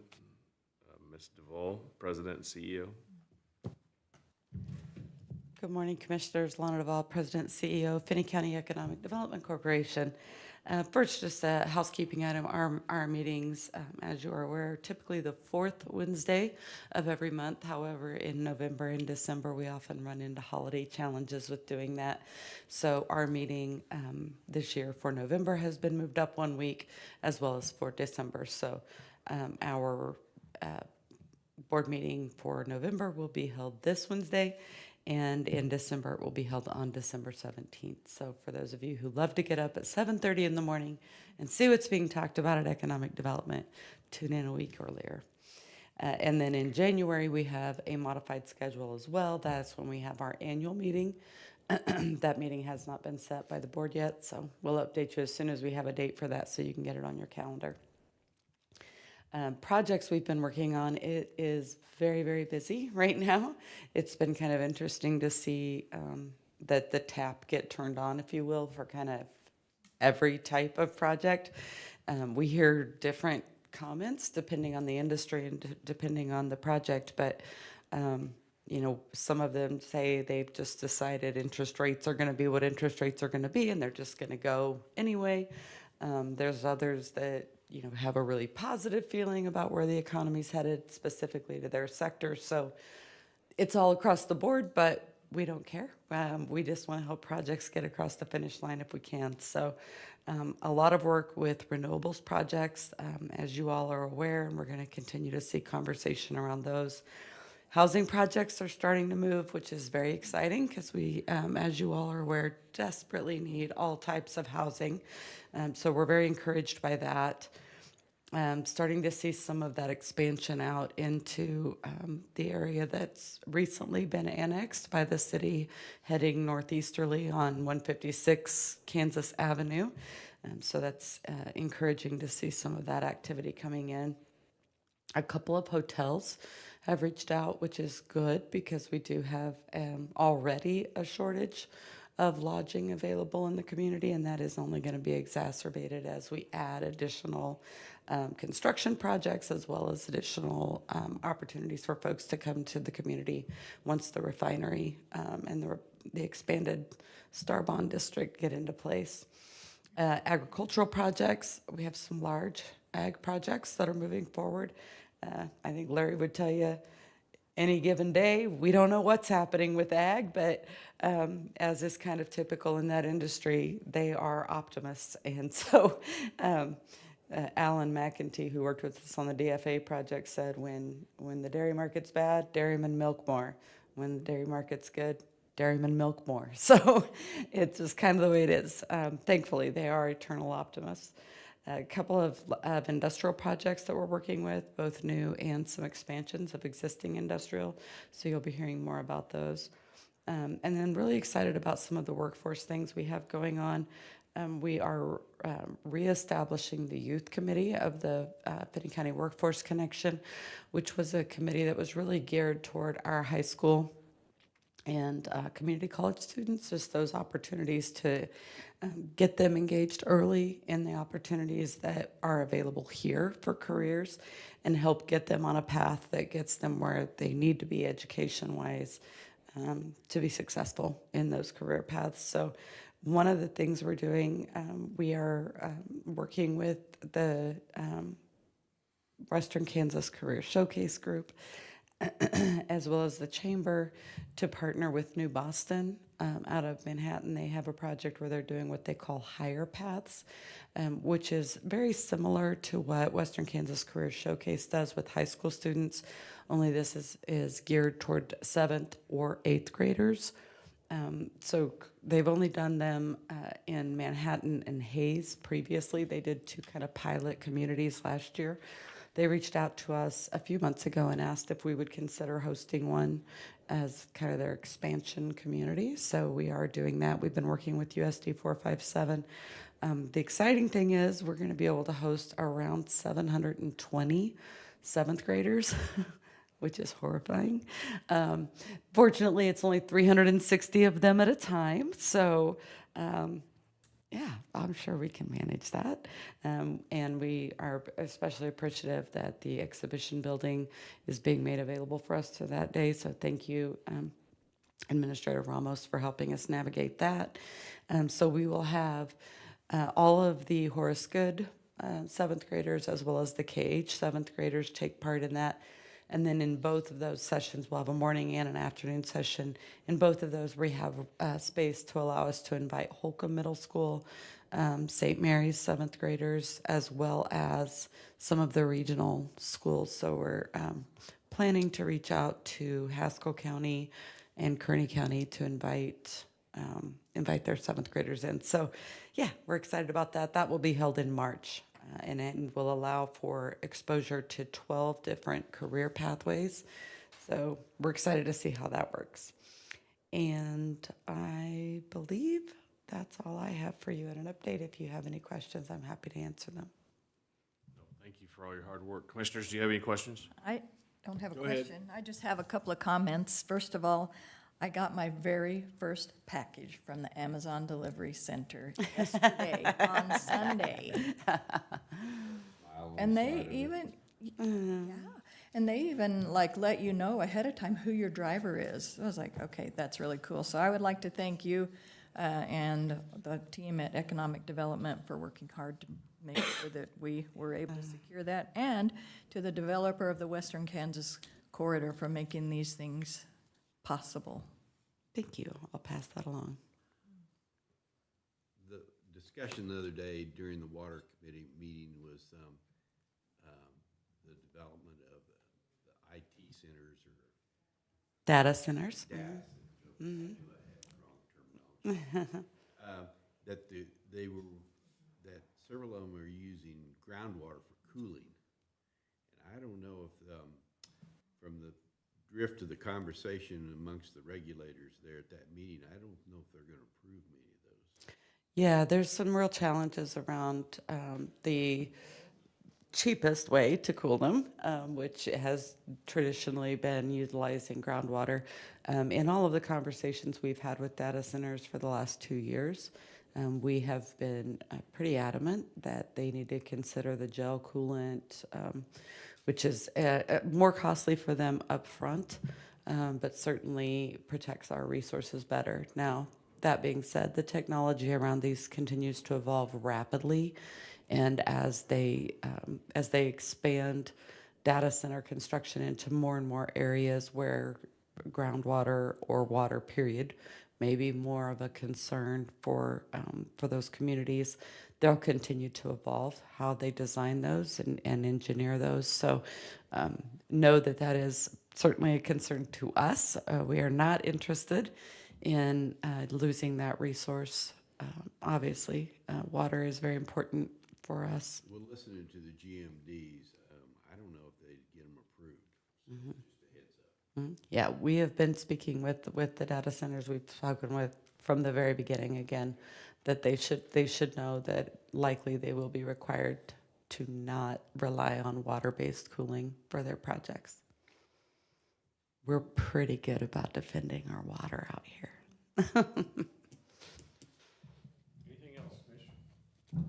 Ms. Duvall, President and CEO. Good morning, Commissioners. Lana Duvall, President, CEO, Finney County Economic Development Corporation. First, just a housekeeping item. Our meetings, as you are aware, are typically the 4th Wednesday of every month. However, in November and December, we often run into holiday challenges with doing that. So our meeting this year for November has been moved up 1 week, as well as for December. So our board meeting for November will be held this Wednesday, and in December, it will be held on December 17th. So for those of you who love to get up at 7:30 in the morning and see what's being talked about at Economic Development, tune in a week earlier. And then in January, we have a modified schedule as well. That's when we have our annual meeting That meeting has not been set by the board yet, so we'll update you as soon as we have a date for that so you can get it on your calendar. Projects we've been working on, it is very, very busy right now. It's been kind of interesting to see that the tap get turned on, if you will, for kind of every type of project. We hear different comments depending on the industry and depending on the project, but you know, some of them say they've just decided interest rates are going to be what interest rates are going to be, and they're just going to go anyway. There's others that, you know, have a really positive feeling about where the economy's headed, specifically to their sector. So it's all across the board, but we don't care. We just want to help projects get across the finish line if we can. So a lot of work with renewables projects, as you all are aware, and we're going to continue to see conversation around those. Housing projects are starting to move, which is very exciting because we, as you all are aware, desperately need all types of housing. So we're very encouraged by that. Starting to see some of that expansion out into the area that's recently been annexed by the city, heading northeasterly on 156 Kansas Avenue. So that's encouraging to see some of that activity coming in. A couple of hotels have reached out, which is good because we do have already a shortage of lodging available in the community, and that is only going to be exacerbated as we add additional construction projects as well as additional opportunities for folks to come to the community once the refinery and the expanded Star Bond District get into place. Agricultural projects, we have some large ag projects that are moving forward. I think Larry would tell you any given day, we don't know what's happening with ag, but as is kind of typical in that industry, they are optimists. And so Alan McEntee, who worked with us on the DFA project, said when the dairy market's bad, dairymen milk more. When the dairy market's good, dairymen milk more. So it's just kind of the way it is. Thankfully, they are eternal optimists. A couple of industrial projects that we're working with, both new and some expansions of existing industrial. So you'll be hearing more about those. And then really excited about some of the workforce things we have going on. We are reestablishing the youth committee of the Finney County Workforce Connection, which was a committee that was really geared toward our high school and community college students, just those opportunities to get them engaged early in the opportunities that are available here for careers and help get them on a path that gets them where they need to be education-wise to be successful in those career paths. So one of the things we're doing, we are working with the Western Kansas Career Showcase Group as well as the Chamber to partner with New Boston out of Manhattan. They have a project where they're doing what they call higher paths, which is very similar to what Western Kansas Career Showcase does with high school students, only this is geared toward 7th or 8th graders. So they've only done them in Manhattan and Hayes previously. They did 2 kind of pilot communities last year. They reached out to us a few months ago and asked if we would consider hosting one as kind of their expansion community. So we are doing that. We've been working with USD 457. The exciting thing is we're going to be able to host around 720 7th graders, which is horrifying. Fortunately, it's only 360 of them at a time. So yeah, I'm sure we can manage that. And we are especially appreciative that the exhibition building is being made available for us to that day. So thank you, Administrator Ramos, for helping us navigate that. So we will have all of the Horace Good 7th graders as well as the KH 7th graders take part in that. And then in both of those sessions, we'll have a morning and an afternoon session. In both of those, we have space to allow us to invite Holcomb Middle School, St. Mary's 7th graders, as well as some of the regional schools. So we're planning to reach out to Haskell County and Kearney County to invite their 7th graders in. So yeah, we're excited about that. That will be held in March. And it will allow for exposure to 12 different career pathways. So we're excited to see how that works. And I believe that's all I have for you in an update. If you have any questions, I'm happy to answer them. Thank you for all your hard work. Commissioners, do you have any questions? I don't have a Go ahead. question. I just have a couple of comments. First of all, I got my very first package from the Amazon Delivery Center yesterday on Sunday. And they even, yeah, and they even like let you know ahead of time who your driver is. I was like, okay, that's really cool. So I would like to thank you and the team at Economic Development for working hard to make sure that we were able to secure that, and to the developer of the Western Kansas Corridor for making these things possible. Thank you. I'll pass that along. The discussion the other day during the Water Committee meeting was the development of the IT centers or Data centers. data centers. Mhm. Wrong terminology. That several of them are using groundwater for cooling. And I don't know if, from the drift of the conversation amongst the regulators there at that meeting, I don't know if they're going to approve many of those. Yeah, there's some real challenges around the cheapest way to cool them, which has traditionally been utilizing groundwater. In all of the conversations we've had with data centers for the last 2 years, we have been pretty adamant that they need to consider the gel coolant, which is more costly for them up front, but certainly protects our resources better. Now, that being said, the technology around these continues to evolve rapidly, and as they expand data center construction into more and more areas where groundwater or water period may be more of a concern for those communities, they'll continue to evolve how they design those and engineer those. So know that that is certainly a concern to us. We are not interested in losing that resource. Obviously, water is very important for us. Well, listening to the GMDs, I don't know if they'd get them approved. Mhm. Just a heads up. Mhm. Yeah, we have been speaking with the data centers we've spoken with from the very beginning again, that they should know that likely they will be required to not rely on water-based cooling for their projects. We're pretty good about defending our water out here. Anything else, Commissioner? All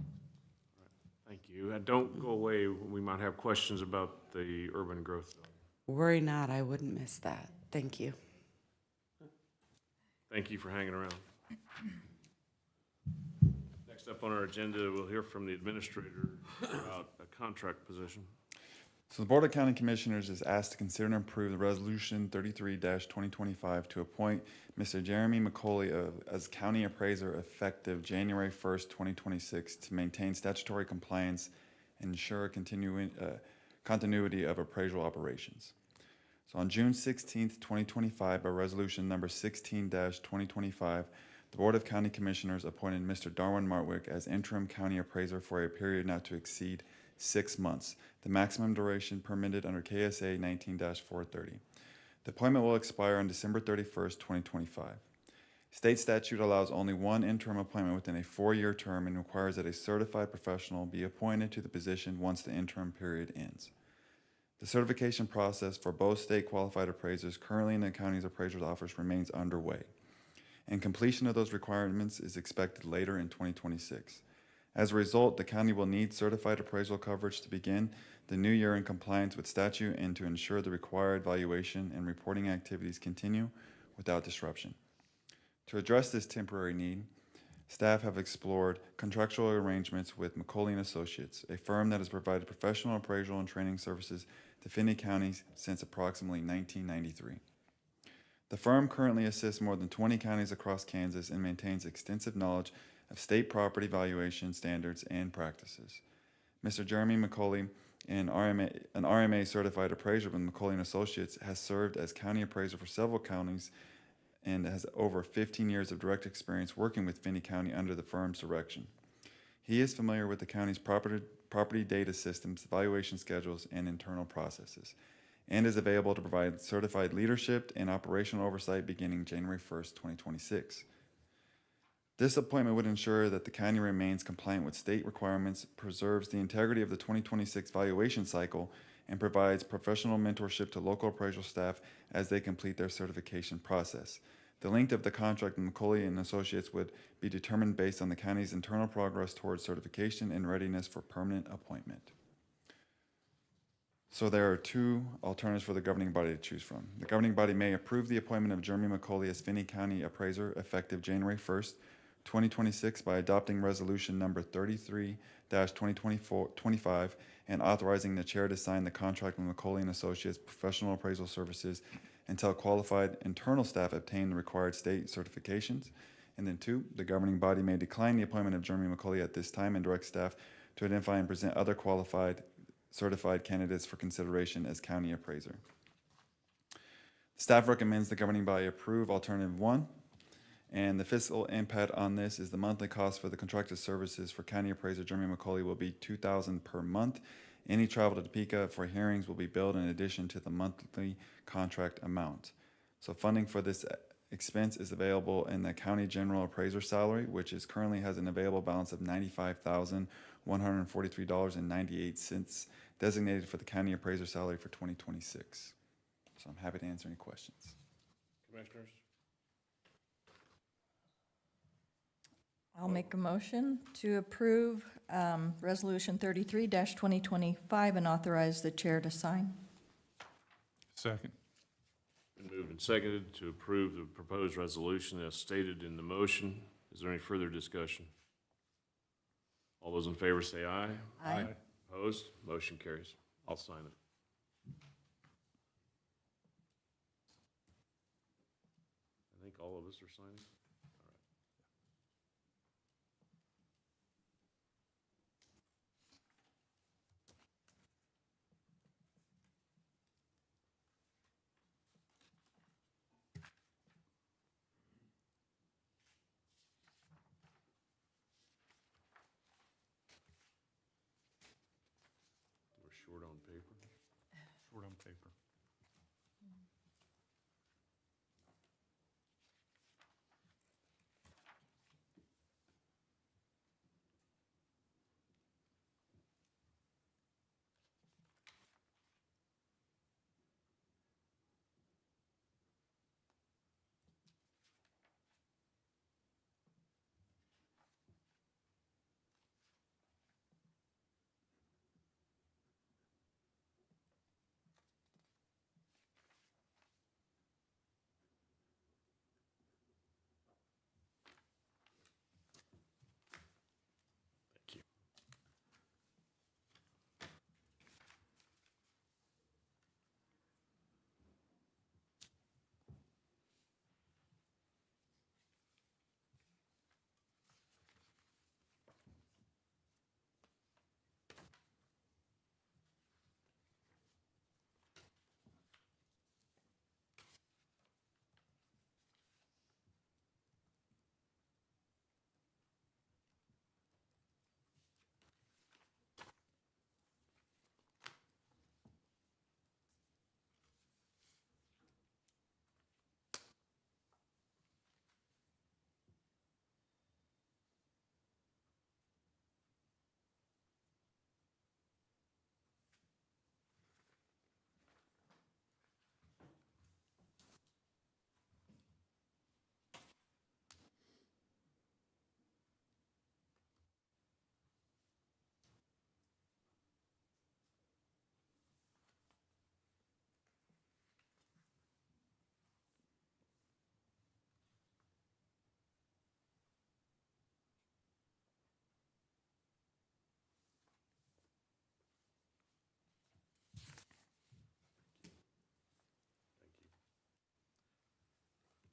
right, thank you. Don't go away. We might have questions about the urban growth zone. Worry not, I wouldn't miss that. Thank you. Thank you for hanging around. Next up on our agenda, we'll hear from the administrator about a contract position. So the Board of County Commissioners is asked to consider and approve the Resolution 33-2025 to appoint Mr. Jeremy McCauley as County Appraiser effective January 1st, 2026 to maintain statutory compliance and ensure continuity of appraisal operations. So on June 16th, 2025, by Resolution number 16-2025, the Board of County Commissioners appointed Mr. Darwin Martwick as interim county appraiser for a period not to exceed 6 months, the maximum duration permitted under KSA 19-430. The appointment will expire on December 31st, 2025. State statute allows only one interim appointment within a 4-year term and requires that a certified professional be appointed to the position once the interim period ends. The certification process for both state qualified appraisers currently in the county's appraiser's office remains underway, and completion of those requirements is expected later in 2026. As a result, the county will need certified appraisal coverage to begin the new year in compliance with statute and to ensure the required valuation and reporting activities continue without disruption. To address this temporary need, staff have explored contractual arrangements with McCauley & Associates, a firm that has provided professional appraisal and training services to Finney County since approximately 1993. The firm currently assists more than 20 counties across Kansas and maintains extensive knowledge of state property valuation standards and practices. Mr. Jeremy McCauley, an RMA certified appraiser with McCauley & Associates, has served as county appraiser for several counties and has over 15 years of direct experience working with Finney County under the firm's direction. He is familiar with the county's property data systems, valuation schedules, and internal processes. and is available to provide certified leadership and operational oversight beginning January 1st, 2026. This appointment would ensure that the county remains compliant with state requirements, preserves the integrity of the 2026 valuation cycle, and provides professional mentorship to local appraisal staff as they complete their certification process. The length of the contract with McCauley and Associates would be determined based on the county's internal progress towards certification and readiness for permanent appointment. So there are two alternatives for the governing body to choose from. The governing body may approve the appointment of Jeremy McCauley as Finney County Appraiser effective January 1st, 2026 by adopting resolution number 33-2025 and authorizing the chair to sign the contract with McCauley and Associates Professional Appraisal Services until qualified internal staff obtain the required state certifications. And then two, the governing body may decline the appointment of Jeremy McCauley at this time and direct staff to identify and present other qualified certified candidates for consideration as county appraiser. Staff recommends the governing body approve alternative one, and the fiscal impact on this is the monthly cost for the contracted services for county appraiser Jeremy McCauley will be $2,000 per month. Any travel to Topeka for hearings will be billed in addition to the monthly contract amount. So funding for this expense is available in the county general appraiser salary, which is currently has an available balance of $95,143.98 designated for the county appraiser salary for 2026. So I'm happy to answer any questions. Commissioners? I'll make a motion to approve Resolution 33-2025 and authorize the chair to sign. Second. Been moved and seconded to approve the proposed resolution as stated in the motion. Is there any further discussion? All those in favor say aye. Aye. Opposed? Motion carries. I'll sign it. I think all of us are signing. We're short on paper. Short on paper. Thank you.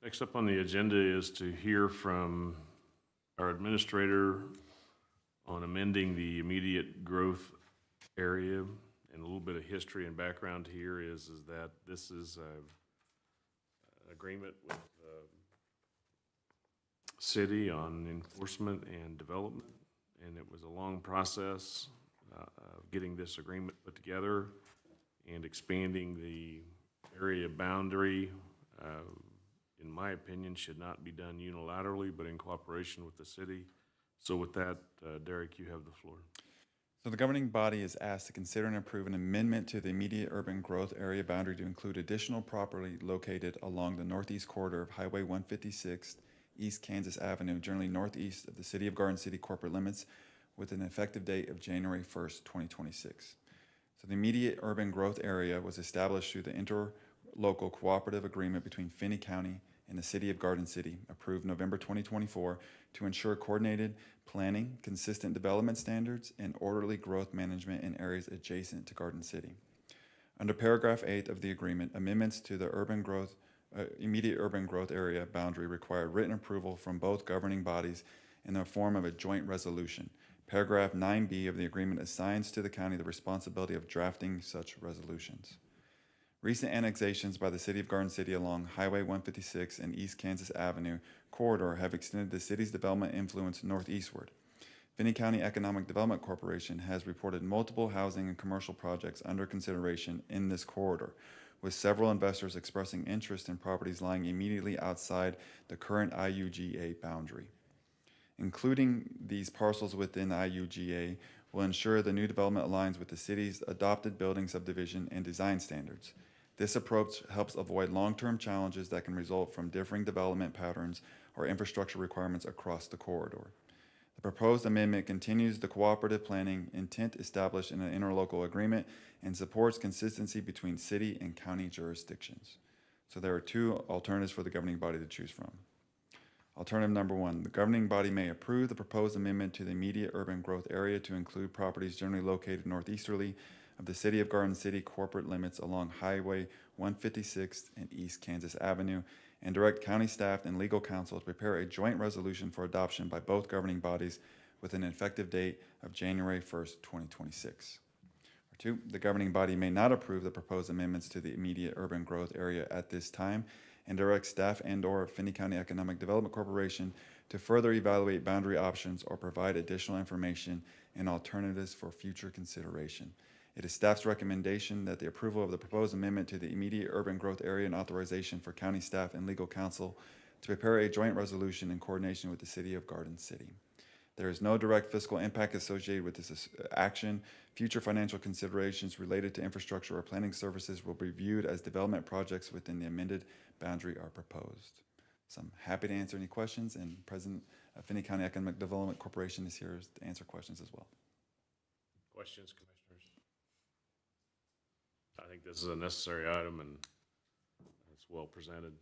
Next up on the agenda is to hear from our administrator on amending the immediate growth area. And a little bit of history and background here is that this is an agreement with the city on enforcement and development. And it was a long process of getting this agreement put together. and expanding the area boundary, in my opinion, should not be done unilaterally, but in cooperation with the city. So with that, Derek, you have the floor. So the governing body is asked to consider and approve an amendment to the immediate urban growth area boundary to include additional property located along the northeast corridor of Highway 156, East Kansas Avenue, generally northeast of the City of Garden City corporate limits, with an effective date of January 1st, 2026. So the immediate urban growth area was established through the interlocal cooperative agreement between Finney County and the City of Garden City, approved November 2024, to ensure coordinated planning, consistent development standards, and orderly growth management in areas adjacent to Garden City. Under paragraph 8 of the agreement, amendments to the immediate urban growth area boundary require written approval from both governing bodies in the form of a joint resolution. Paragraph 9B of the agreement assigns to the county the responsibility of drafting such resolutions. Recent annexations by the City of Garden City along Highway 156 and East Kansas Avenue corridor have extended the city's development influence northeastward. Finney County Economic Development Corporation has reported multiple housing and commercial projects under consideration in this corridor, with several investors expressing interest in properties lying immediately outside the current IUGA boundary. Including these parcels within the IUGA will ensure the new development aligns with the city's adopted building subdivision and design standards. This approach helps avoid long-term challenges that can result from differing development patterns or infrastructure requirements across the corridor. The proposed amendment continues the cooperative planning intent established in an interlocal agreement and supports consistency between city and county jurisdictions. So there are two alternatives for the governing body to choose from. Alternative number 1, the governing body may approve the proposed amendment to the immediate urban growth area to include properties generally located northeasterly of the City of Garden City corporate limits along Highway 156 and East Kansas Avenue, and direct county staff and legal counsel to prepare a joint resolution for adoption by both governing bodies with an effective date of January 1st, 2026. Or 2, the governing body may not approve the proposed amendments to the immediate urban growth area at this time and direct staff and/or Finney County Economic Development Corporation to further evaluate boundary options or provide additional information and alternatives for future consideration. It is staff's recommendation that the approval of the proposed amendment to the immediate urban growth area and authorization for county staff and legal counsel to prepare a joint resolution in coordination with the City of Garden City. There is no direct fiscal impact associated with this action. Future financial considerations related to infrastructure or planning services will be viewed as development projects within the amended boundary are proposed. So I'm happy to answer any questions, and President of Finney County Economic Development Corporation is here to answer questions as well. Questions, Commissioners? I think this is a necessary item, and it's well presented.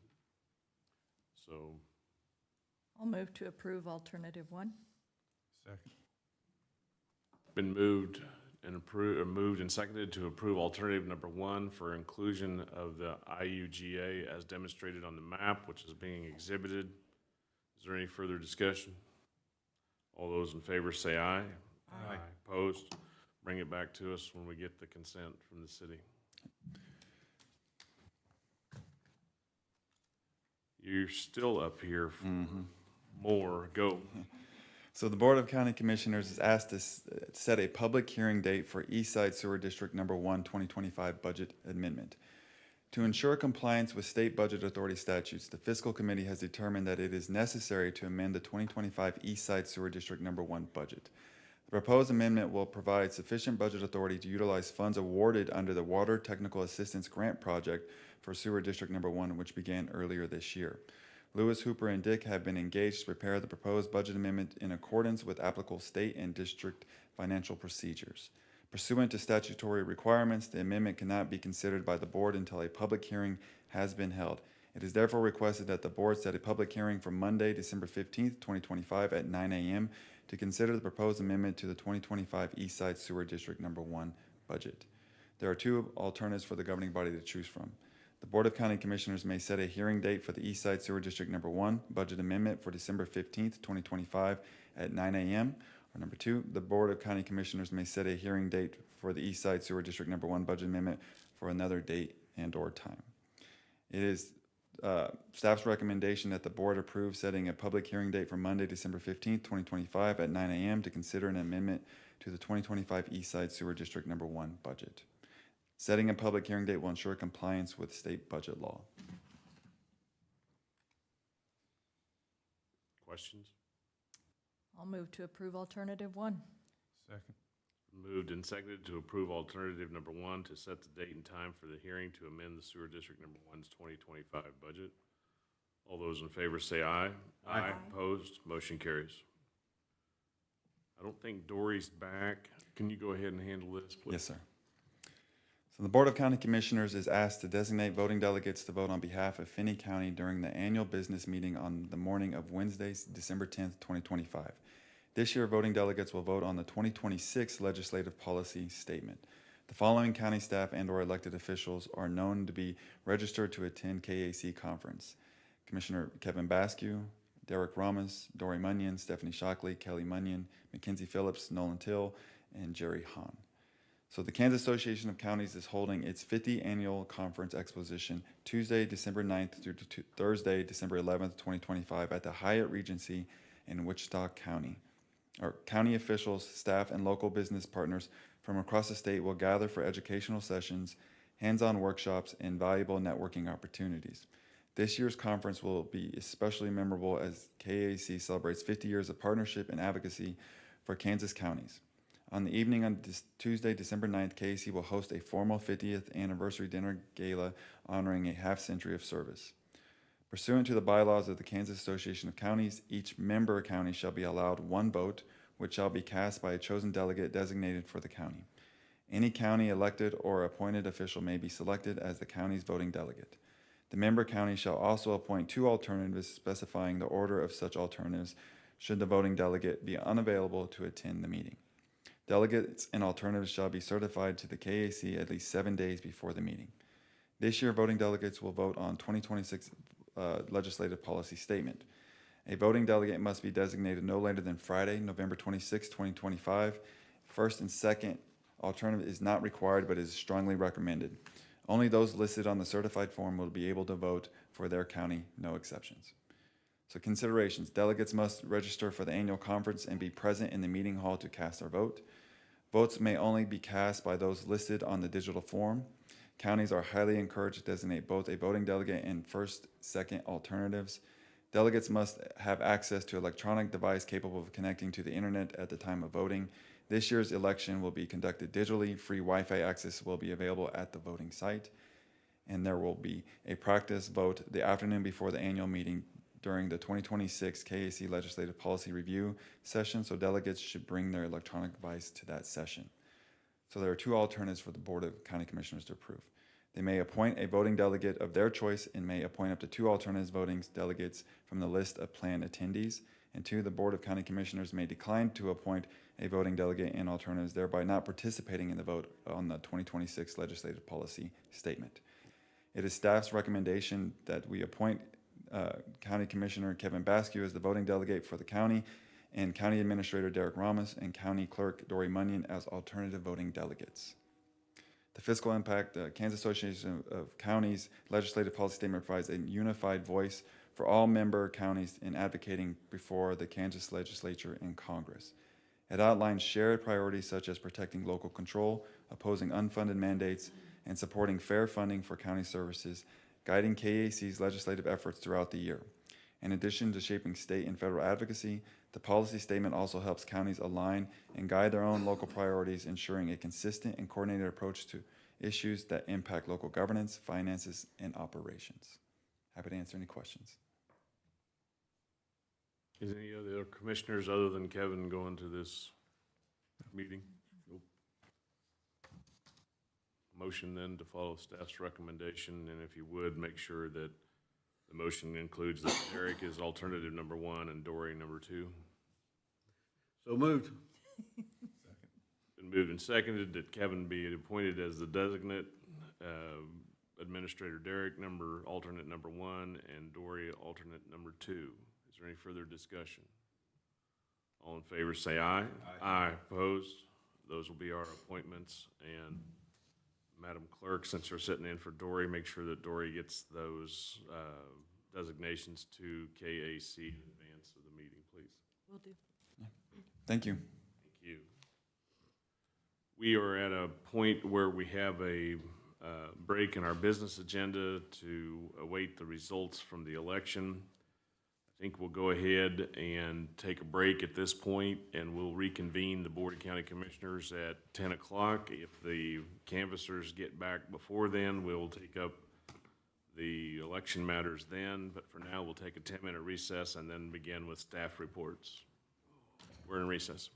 So, I'll move to approve alternative 1. Second. been moved and seconded to approve alternative number 1 for inclusion of the IUGA as demonstrated on the map, which is being exhibited. Is there any further discussion? All those in favor say aye. Aye. Opposed? Bring it back to us when we get the consent from the city. You're still up here for more. Go. So the Board of County Commissioners is asked to set a public hearing date for East Side Sewer District Number 1 2025 budget amendment. To ensure compliance with state budget authority statutes, the Fiscal Committee has determined that it is necessary to amend the 2025 East Side Sewer District Number 1 budget. The proposed amendment will provide sufficient budget authority to utilize funds awarded under the Water Technical Assistance Grant Project for Sewer District Number 1, which began earlier this year. Lewis, Hooper, and Dick have been engaged to prepare the proposed budget amendment in accordance with applicable state and district financial procedures. Pursuant to statutory requirements, the amendment cannot be considered by the board until a public hearing has been held. It is therefore requested that the board set a public hearing for Monday, December 15th, 2025 at 9 a.m. to consider the proposed amendment to the 2025 East Side Sewer District Number 1 budget. There are two alternatives for the governing body to choose from. The Board of County Commissioners may set a hearing date for the East Side Sewer District Number 1 budget amendment for December 15th, 2025 at 9 a.m. Or number 2, the Board of County Commissioners may set a hearing date for the East Side Sewer District Number 1 budget amendment for another date and/or time. It is staff's recommendation that the board approve setting a public hearing date for Monday, December 15th, 2025 at 9 a.m. to consider an amendment to the 2025 East Side Sewer District Number 1 budget. Setting a public hearing date will ensure compliance with state budget law. Questions? I'll move to approve alternative one. Second. Moved and seconded to approve alternative number 1 to set the date and time for the hearing to amend the sewer district number 1's 2025 budget. All those in favor say aye. Aye. Opposed? Motion carries. I don't think Dory's back. Can you go ahead and handle this, please? Yes, sir. So the Board of County Commissioners is asked to designate voting delegates to vote on behalf of Finney County during the annual business meeting on the morning of Wednesday, December 10th, 2025. This year, voting delegates will vote on the 2026 legislative policy statement. The following county staff and/or elected officials are known to be registered to attend KAC conference: Commissioner Kevin Basque, Derek Ramos, Dory Munyon, Stephanie Shockley, Kelly Munyon, Mackenzie Phillips, Nolan Till, and Jerry Hahn. So the Kansas Association of Counties is holding its 50th annual conference exposition Tuesday, December 9th through to Thursday, December 11th, 2025 at the Hyatt Regency in Wichita County. Our county officials, staff, and local business partners from across the state will gather for educational sessions, hands-on workshops, and valuable networking opportunities. This year's conference will be especially memorable as KAC celebrates 50 years of partnership and advocacy for Kansas counties. On the evening on Tuesday, December 9th, KAC will host a formal 50th anniversary dinner gala honoring a half-century of service. Pursuant to the bylaws of the Kansas Association of Counties, each member county shall be allowed one vote, which shall be cast by a chosen delegate designated for the county. Any county elected or appointed official may be selected as the county's voting delegate. The member county shall also appoint 2 alternatives specifying the order of such alternatives should the voting delegate be unavailable to attend the meeting. Delegates and alternatives shall be certified to the KAC at least 7 days before the meeting. This year, voting delegates will vote on 2026 legislative policy statement. A voting delegate must be designated no later than Friday, November 26, 2025. First and second alternative is not required but is strongly recommended. Only those listed on the certified form will be able to vote for their county, no exceptions. So considerations: delegates must register for the annual conference and be present in the meeting hall to cast their vote. Votes may only be cast by those listed on the digital form. Counties are highly encouraged to designate both a voting delegate and first, second alternatives. Delegates must have access to an electronic device capable of connecting to the internet at the time of voting. This year's election will be conducted digitally. Free Wi-Fi access will be available at the voting site. And there will be a practice vote the afternoon before the annual meeting during the 2026 KAC Legislative Policy Review session, so delegates should bring their electronic device to that session. So there are 2 alternatives for the Board of County Commissioners to approve. They may appoint a voting delegate of their choice and may appoint up to 2 alternate voting delegates from the list of planned attendees. And 2, the Board of County Commissioners may decline to appoint a voting delegate and alternatives, thereby not participating in the vote on the 2026 legislative policy statement. It is staff's recommendation that we appoint County Commissioner Kevin Basque as the voting delegate for the county, and County Administrator Derek Ramos and County Clerk Dory Munyon as alternative voting delegates. The fiscal impact: the Kansas Association of Counties Legislative Policy Statement provides a unified voice for all member counties in advocating before the Kansas Legislature and Congress. It outlines shared priorities such as protecting local control, opposing unfunded mandates, and supporting fair funding for county services, guiding KAC's legislative efforts throughout the year. In addition to shaping state and federal advocacy, the policy statement also helps counties align and guide their own local priorities, ensuring a consistent and coordinated approach to issues that impact local governance, finances, and operations. Happy to answer any questions. Is any of the other commissioners other than Kevin going to this meeting? Nope. Motion then to follow staff's recommendation, and if you would, make sure that the motion includes that Derek is alternative number 1 and Dory number 2. So moved. Been moved and seconded that Kevin be appointed as the designate, Administrator Derek alternate number 1, and Dory alternate number 2. Is there any further discussion? All in favor say aye. Aye. Opposed? Those will be our appointments. And Madam Clerk, since you're sitting in for Dory, make sure that Dory gets those designations to KAC in advance of the meeting, please. Will do. Thank you. Thank you. We are at a point where we have a break in our business agenda to await the results from the election. I think we'll go ahead and take a break at this point, and we'll reconvene the Board of County Commissioners at 10 o'clock. If the canvassers get back before then, we'll take up the election matters then. But for now, we'll take a 10-minute recess and then begin with staff reports. We're in recess.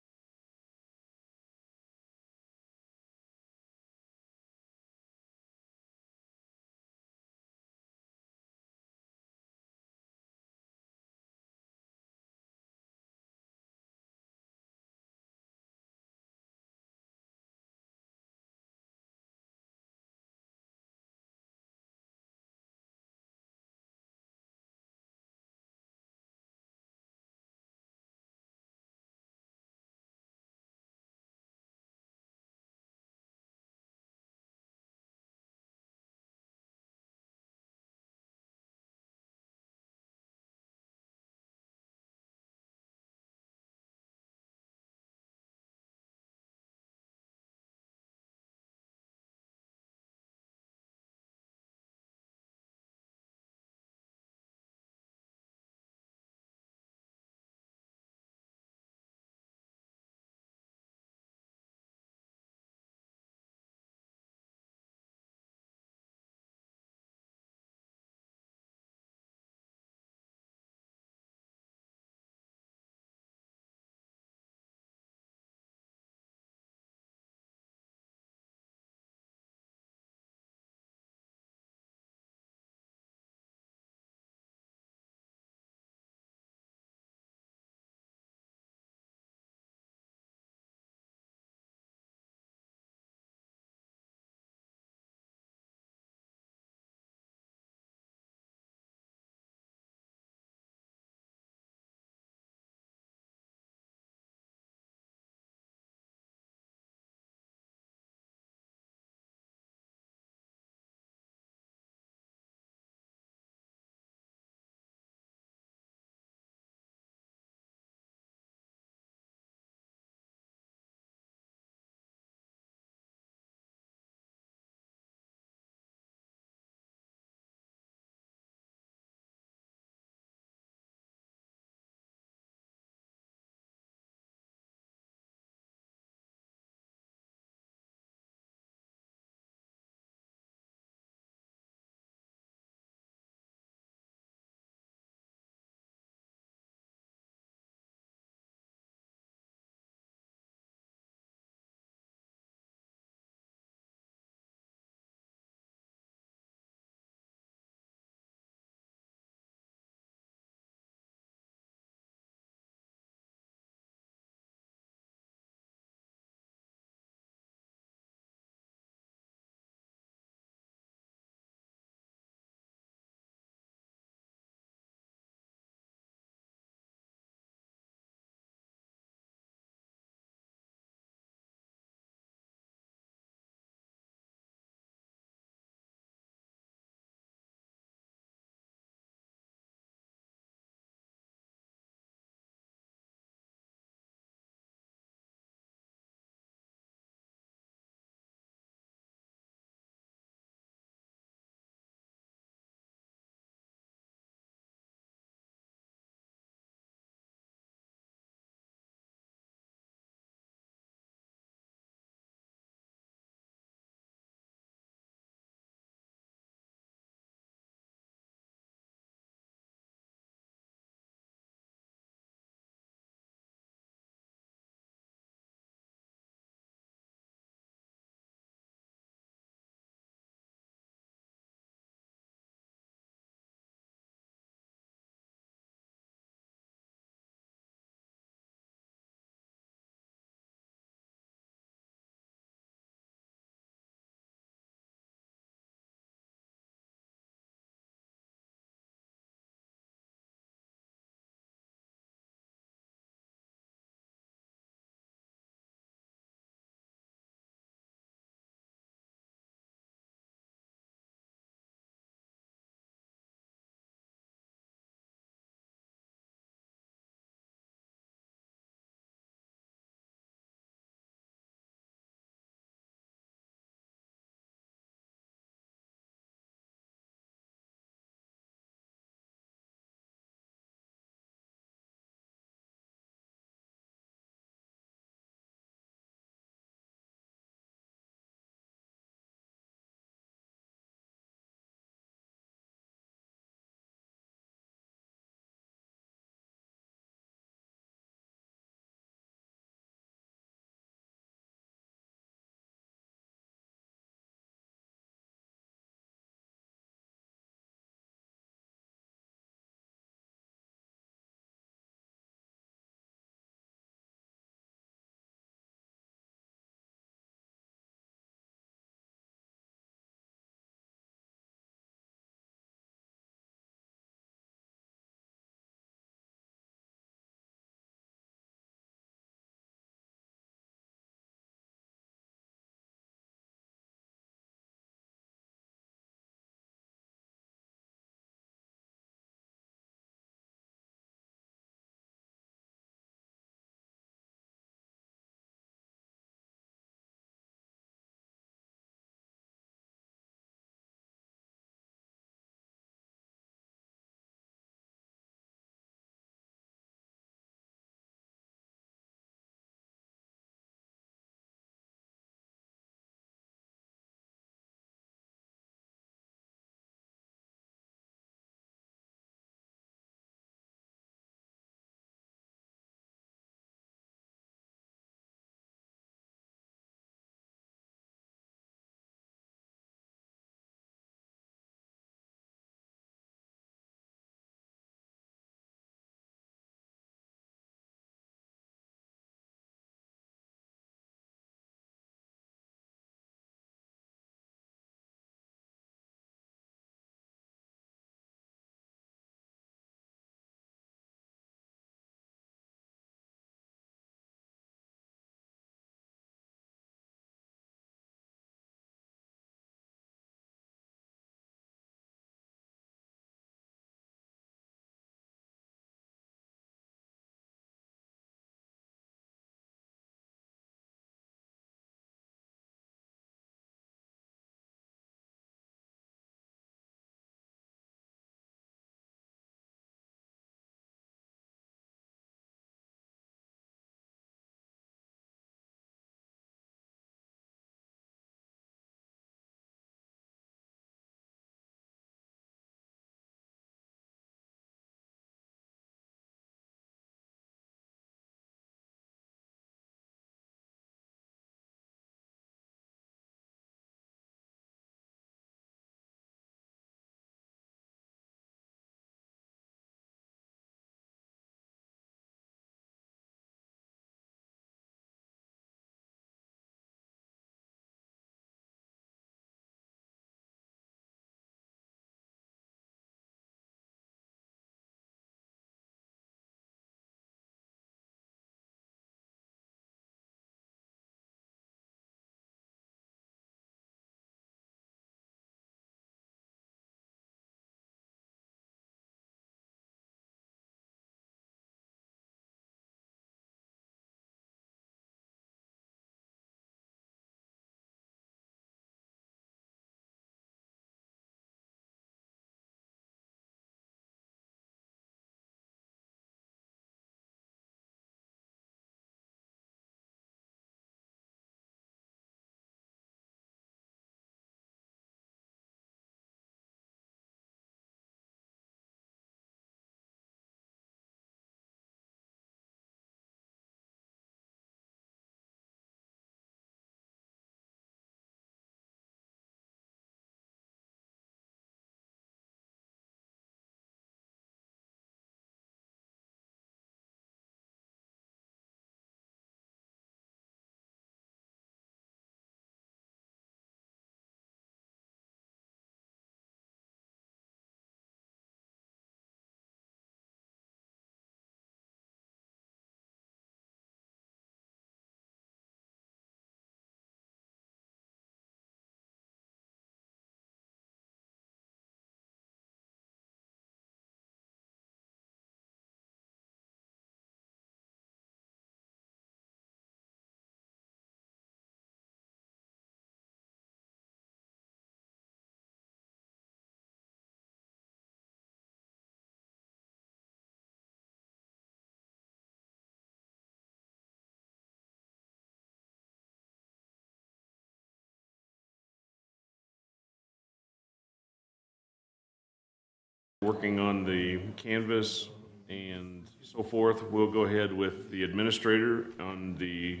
working on the canvas and so forth. We'll go ahead with the administrator on the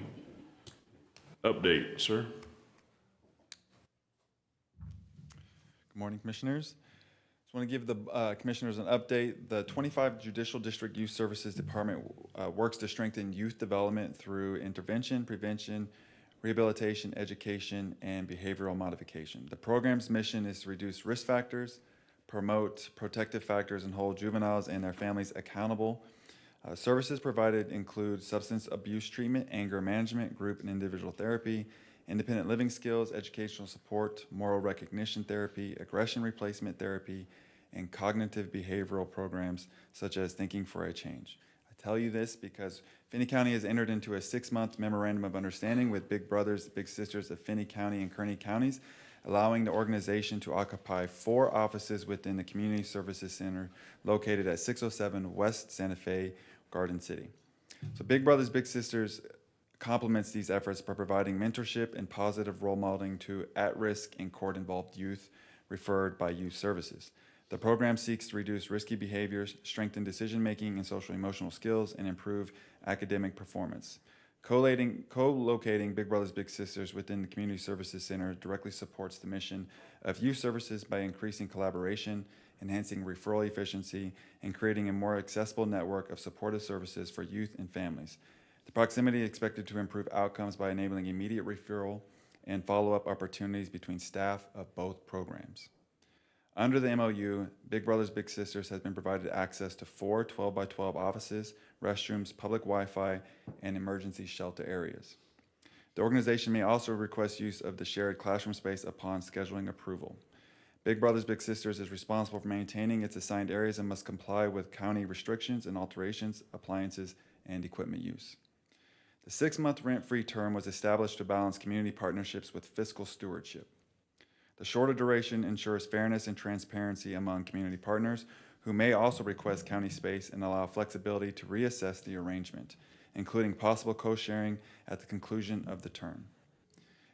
update, sir. Good morning, Commissioners. Just want to give the Commissioners an update. The 25 Judicial District Youth Services Department works to strengthen youth development through intervention, prevention, rehabilitation, education, and behavioral modification. The program's mission is to reduce risk factors, promote protective factors, and hold juveniles and their families accountable. Services provided include substance abuse treatment, anger management, group and individual therapy, independent living skills, educational support, moral recognition therapy, aggression replacement therapy, and cognitive behavioral programs such as Thinking for a Change. I tell you this because Finney County has entered into a 6-month memorandum of understanding with Big Brothers, Big Sisters of Finney County and Kearney counties, allowing the organization to occupy 4 offices within the Community Services Center located at 607 West Santa Fe, Garden City. So Big Brothers, Big Sisters complements these efforts by providing mentorship and positive role modeling to at-risk and court-involved youth referred by Youth Services. The program seeks to reduce risky behaviors, strengthen decision-making and social-emotional skills, and improve academic performance. Co-locating Big Brothers Big Sisters within the Community Services Center directly supports the mission of youth services by increasing collaboration, enhancing referral efficiency, and creating a more accessible network of supportive services for youth and families. The proximity is expected to improve outcomes by enabling immediate referral and follow-up opportunities between staff of both programs. Under the MOU, Big Brothers Big Sisters has been provided access to 4 12-by-12 offices, restrooms, public Wi-Fi, and emergency shelter areas. The organization may also request use of the shared classroom space upon scheduling approval. Big Brothers Big Sisters is responsible for maintaining its assigned areas and must comply with county restrictions and alterations, appliances, and equipment use. The 6-month rent-free term was established to balance community partnerships with fiscal stewardship. The shorter duration ensures fairness and transparency among community partners who may also request county space and allow flexibility to reassess the arrangement, including possible co-sharing at the conclusion of the term.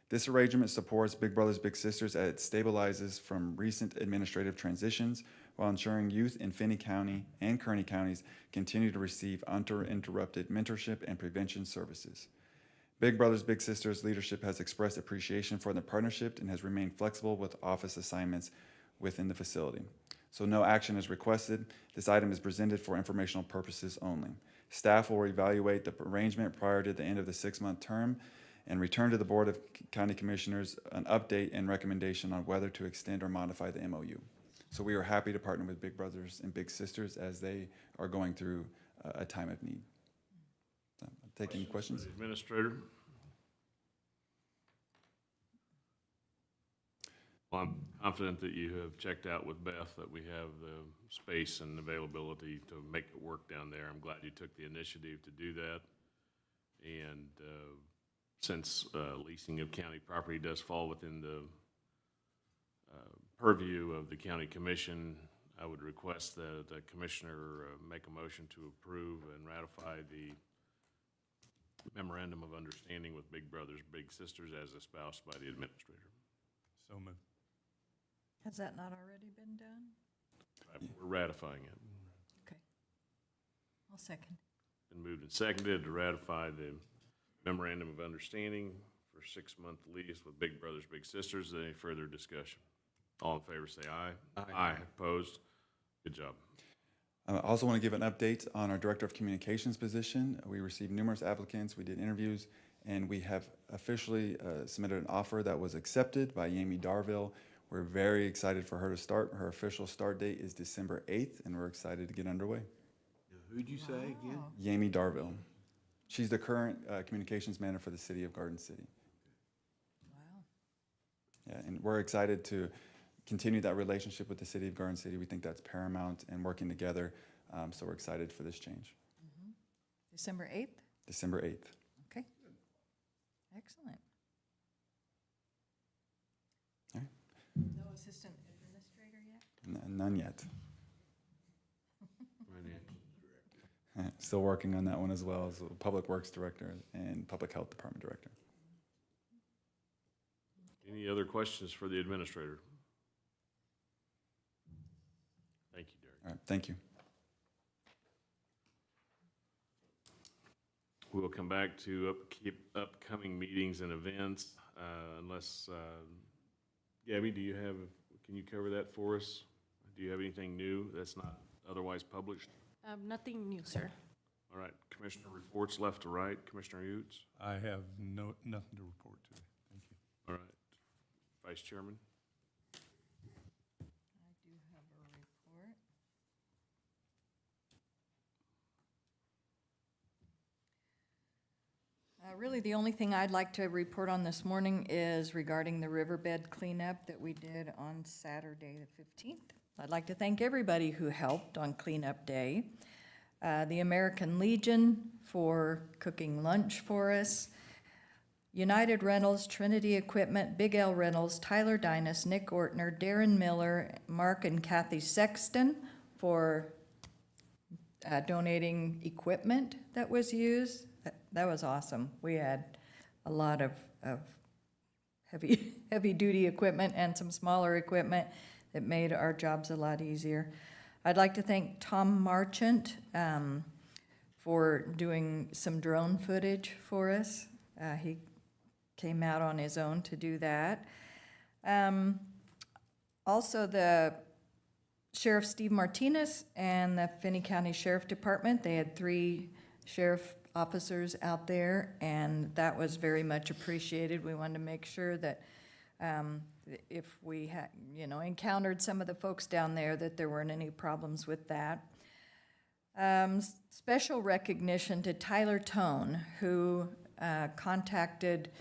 This arrangement supports Big Brothers Big Sisters as it stabilizes from recent administrative transitions while ensuring youth in Finney County and Kearney counties continue to receive uninterrupted mentorship and prevention services. Big Brothers Big Sisters leadership has expressed appreciation for the partnership and has remained flexible with office assignments within the facility. So no action is requested. This item is presented for informational purposes only. Staff will evaluate the arrangement prior to the end of the 6-month term and return to the Board of County Commissioners an update and recommendation on whether to extend or modify the MOU. So we are happy to partner with Big Brothers and Big Sisters as they are going through a time of need. So, take any questions? Administrator? Well, I'm confident that you have checked out with Beth that we have the space and availability to make it work down there. I'm glad you took the initiative to do that. And since leasing of county property does fall within the purview of the county commission, I would request that the commissioner make a motion to approve and ratify the memorandum of understanding with Big Brothers Big Sisters as espoused by the administrator. So moved. Has that not already been done? We're ratifying it. Okay. I'll second. Been moved and seconded to ratify the memorandum of understanding for 6-month lease with Big Brothers Big Sisters. Any further discussion? All in favor say aye. Aye. Opposed? Good job. I also want to give an update on our Director of Communications position. We received numerous applicants, we did interviews, and we have officially submitted an offer that was accepted by Yami Darville. We're very excited for her to start. Her official start date is December 8th, and we're excited to get underway. Who'd you say again? Yami Darville. She's the current communications manager for the city of Garden City. Wow. Yeah, and we're excited to continue that relationship with the city of Garden City. We think that's paramount and working together. So we're excited for this change. Mm-hmm. December 8th? December 8th. Okay. Excellent. All right. No assistant administrator yet? None yet. Still working on that one as well as Public Works Director and Public Health Department Director. Any other questions for the administrator? Thank you, Derek. All right, thank you. We'll come back to upcoming meetings and events, unless, Gabby, can you cover that for us? Do you have anything new that's not otherwise published? Nothing new, sir. All right, Commissioner reports left to right. Commissioner Utes? I have nothing to report today. Thank you. All right. Vice Chairman? I do have a report. Really, the only thing I'd like to report on this morning is regarding the riverbed cleanup that we did on Saturday, the 15th. I'd like to thank everybody who helped on cleanup day. The American Legion for cooking lunch for us, United Rentals, Trinity Equipment, Big L Rentals, Tyler Dinas, Nick Ortner, Darren Miller, Mark and Kathy Sexton for donating equipment that was used. That was awesome. We had a lot of heavy-duty equipment and some smaller equipment that made our jobs a lot easier. I'd like to thank Tom Marchant for doing some drone footage for us. He came out on his own to do that. Also, the Sheriff Steve Martinez and the Finney County Sheriff Department, they had 3 sheriff officers out there, and that was very much appreciated. We wanted to make sure that if we had, encountered some of the folks down there, that there weren't any problems with that. Special recognition to Tyler Tone, who contacted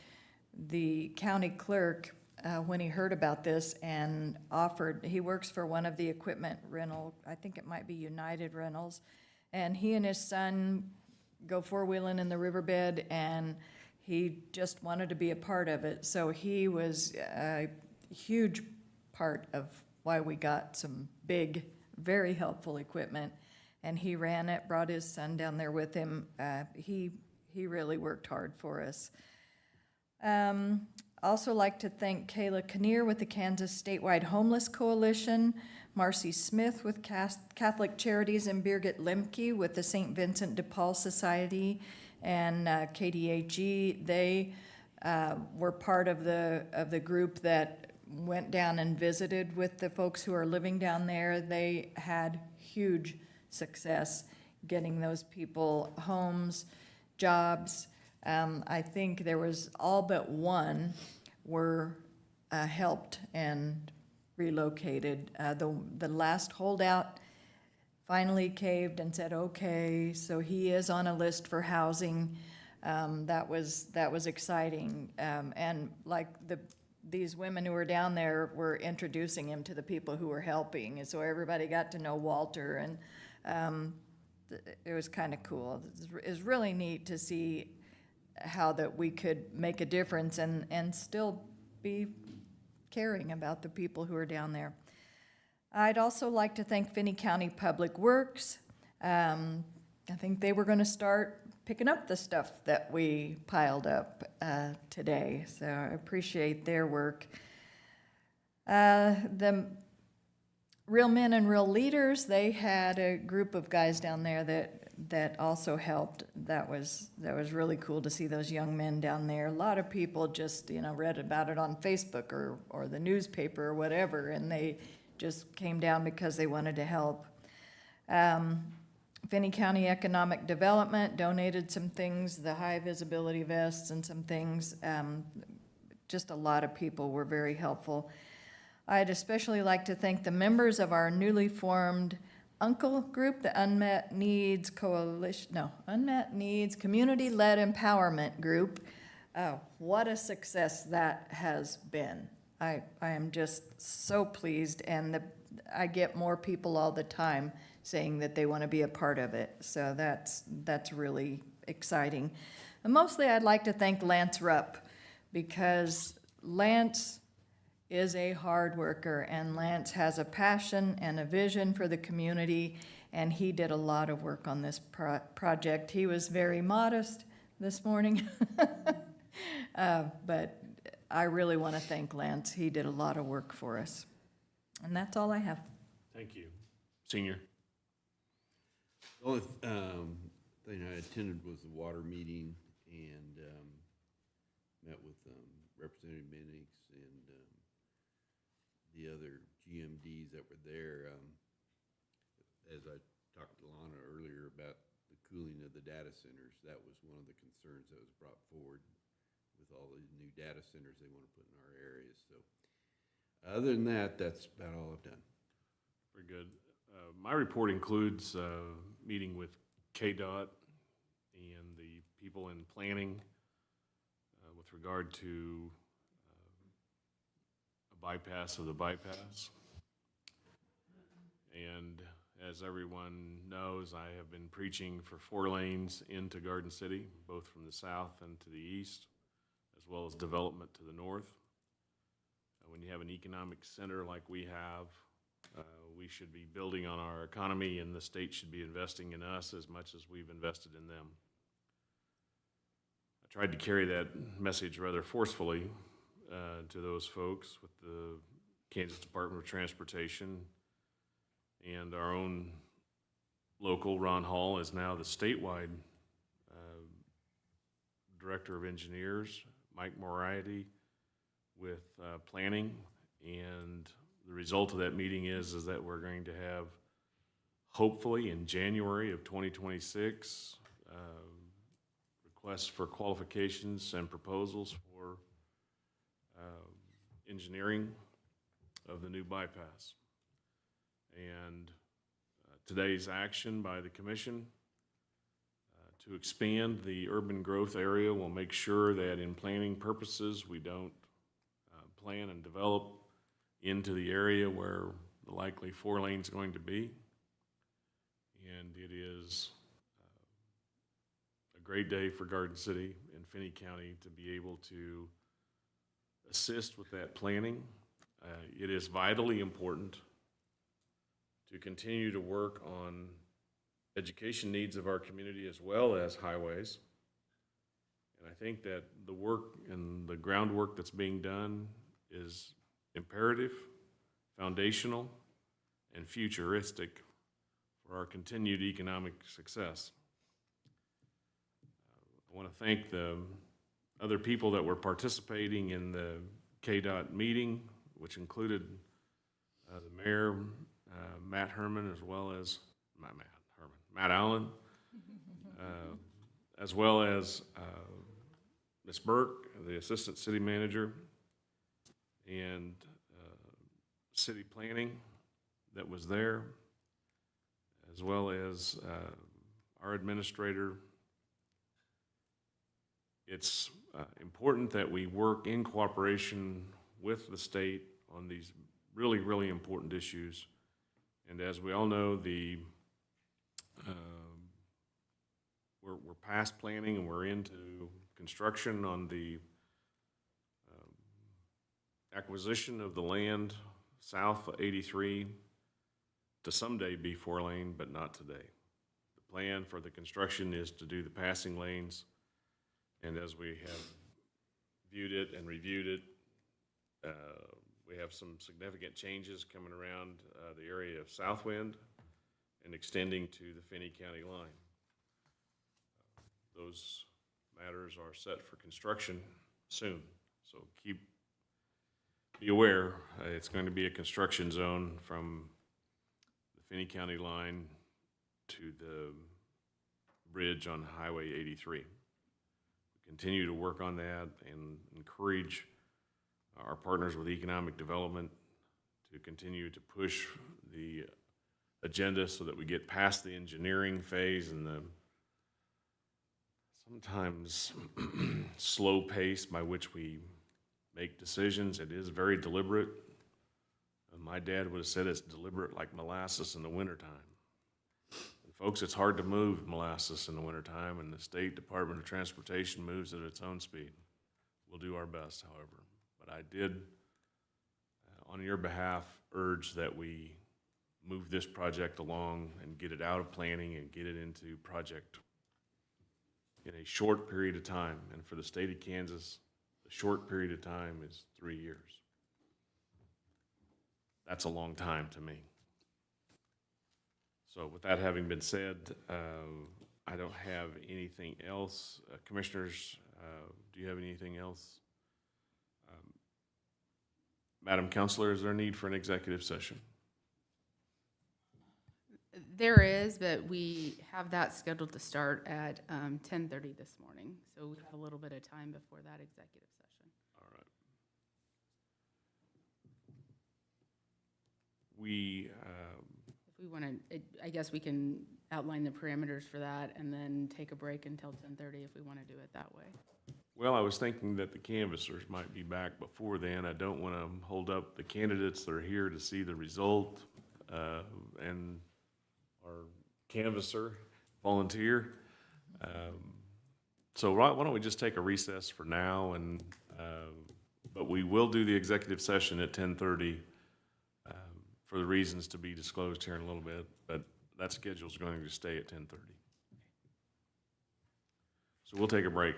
the county clerk when he heard about this and offered, he works for one of the equipment rental, I think it might be United Rentals, and he and his son go four-wheeling in the riverbed, and he just wanted to be a part of it. So he was a huge part of why we got some big, very helpful equipment. And he ran it, brought his son down there with him. He really worked hard for us. Also like to thank Kayla Kinnear with the Kansas Statewide Homeless Coalition, Marcy Smith with Catholic Charities, and Birgit Lemke with the St. Vincent de Paul Society and KDAG. They were part of the group that went down and visited with the folks who are living down there. They had huge success getting those people homes, jobs. I think there was all but one were helped and relocated. The last holdout finally caved and said, okay, so he is on a list for housing. That was exciting. And like these women who were down there were introducing him to the people who were helping. And so everybody got to know Walter, and it was kind of cool. It was really neat to see how that we could make a difference and still be caring about the people who are down there. I'd also like to thank Finney County Public Works. I think they were going to start picking up the stuff that we piled up today, so I appreciate their work. The Real Men and Real Leaders, they had a group of guys down there that also helped. That was really cool to see those young men down there. A lot of people just read about it on Facebook or the newspaper or whatever, and they just came down because they wanted to help. Finney County Economic Development donated some things, the high visibility vests and some things. Just a lot of people were very helpful. I'd especially like to thank the members of our newly formed UNCLE group, the Unmet Needs Community-Led Empowerment Group. What a success that has been. I am just so pleased, and I get more people all the time saying that they want to be a part of it. So that's really exciting. And mostly I'd like to thank Lance Rupp, because Lance is a hard worker, and Lance has a passion and a vision for the community, and he did a lot of work on this project. He was very modest this morning, but I really want to thank Lance. He did a lot of work for us. And that's all I have. Thank you. Senior? The only thing I attended was the water meeting and met with Representative Minix and the other GMDs that were there. As I talked to Lana earlier about the cooling of the data centers, that was one of the concerns that was brought forward with all the new data centers they want to put in our areas. So other than that, that's about all I've done. Very good. My report includes meeting with KDOT and the people in planning with regard to a bypass of the bypass. And as everyone knows, I have been preaching for 4 lanes into Garden City, both from the south and to the east, as well as development to the north. When you have an economic center like we have, we should be building on our economy, and the state should be investing in us as much as we've invested in them. I tried to carry that message rather forcefully to those folks with the Kansas Department of Transportation, and our own local, Ron Hall, is now the statewide Director of Engineers, Mike Moriarty, with planning, and the result of that meeting is that we're going to have, hopefully in January of 2026, requests for qualifications and proposals for engineering of the new bypass. And today's action by the commission to expand the urban growth area will make sure that in planning purposes we don't plan and develop into the area where the likely 4 lanes is going to be. And it is a great day for Garden City and Finney County to be able to assist with that planning. It is vitally important to continue to work on education needs of our community as well as highways. And I think that the work and the groundwork that's being done is imperative, foundational, and futuristic for our continued economic success. I want to thank the other people that were participating in the KDOT meeting, which included the mayor, Matt Herman, as well as Matt Allen, as well as Ms. Burke, the assistant city manager, and city planning that was there, as well as our administrator. It's important that we work in cooperation with the state on these really, really important issues. And as we all know, we're past planning and we're into construction on the acquisition of the land south of 83 to someday be 4 lane, but not today. The plan for the construction is to do the passing lanes, and as we have viewed it and reviewed it, we have some significant changes coming around the area of Southwind and extending to the Finney County line. Those matters are set for construction soon, so be aware, it's going to be a construction zone from the Finney County line to the bridge on Highway 83. We continue to work on that and encourage our partners with economic development to continue to push the agenda so that we get past the engineering phase and the sometimes slow pace by which we make decisions. It is very deliberate. My dad would have said it's deliberate like molasses in the wintertime. And folks, it's hard to move molasses in the wintertime, and the State Department of Transportation moves at its own speed. We'll do our best, however. But I did, on your behalf, urge that we move this project along and get it out of planning and get it into project in a short period of time. And for the state of Kansas, the short period of time is 3 years. That's a long time to me. So with that having been said, I don't have anything else. Commissioners, do you have anything else? Madam Counselor, is there a need for an executive session? There is, but we have that scheduled to start at 10:30 this morning, so we have a little bit of time before that executive session. All right. We, If we want to, I guess we can outline the parameters for that and then take a break until 10:30 if we want to do it that way. well, I was thinking that the canvassers might be back before then. I don't want to hold up the candidates that are here to see the result, and our canvasser, volunteer. So why don't we just take a recess for now, and, but we will do the executive session at 10:30 for the reasons to be disclosed here in a little bit, but that schedule's going to stay at 10:30. So we'll take a break.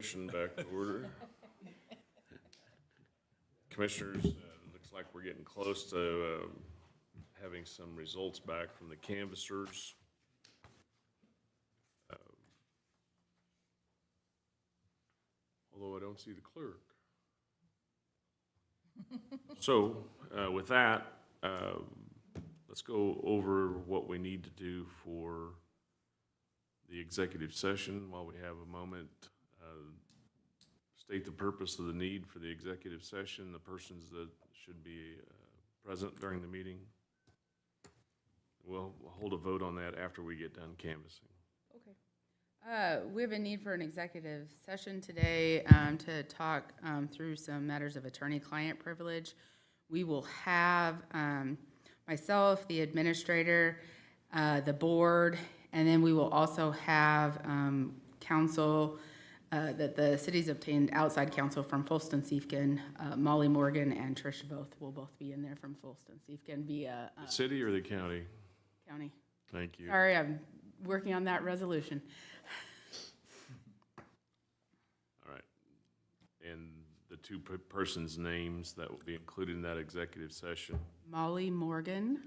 Motion back to order. Commissioners, looks like we're getting close to having some results back from the canvassers. Although I don't see the clerk. So with that, let's go over what we need to do for the executive session while we have a moment. State the purpose of the need for the executive session, the persons that should be present during the meeting. We'll hold a vote on that after we get done canvassing. Okay. We have a need for an executive session today to talk through some matters of attorney-client privilege. We will have myself, the administrator, the board, and then we will also have counsel that the city's obtained outside counsel from Folston Siefken, Molly Morgan and Trish Voth will both be in there from Folston Siefken via The city or the county? county. Thank you. Sorry, I'm working on that resolution. All right. And the two persons' names that will be included in that executive session? Molly Morgan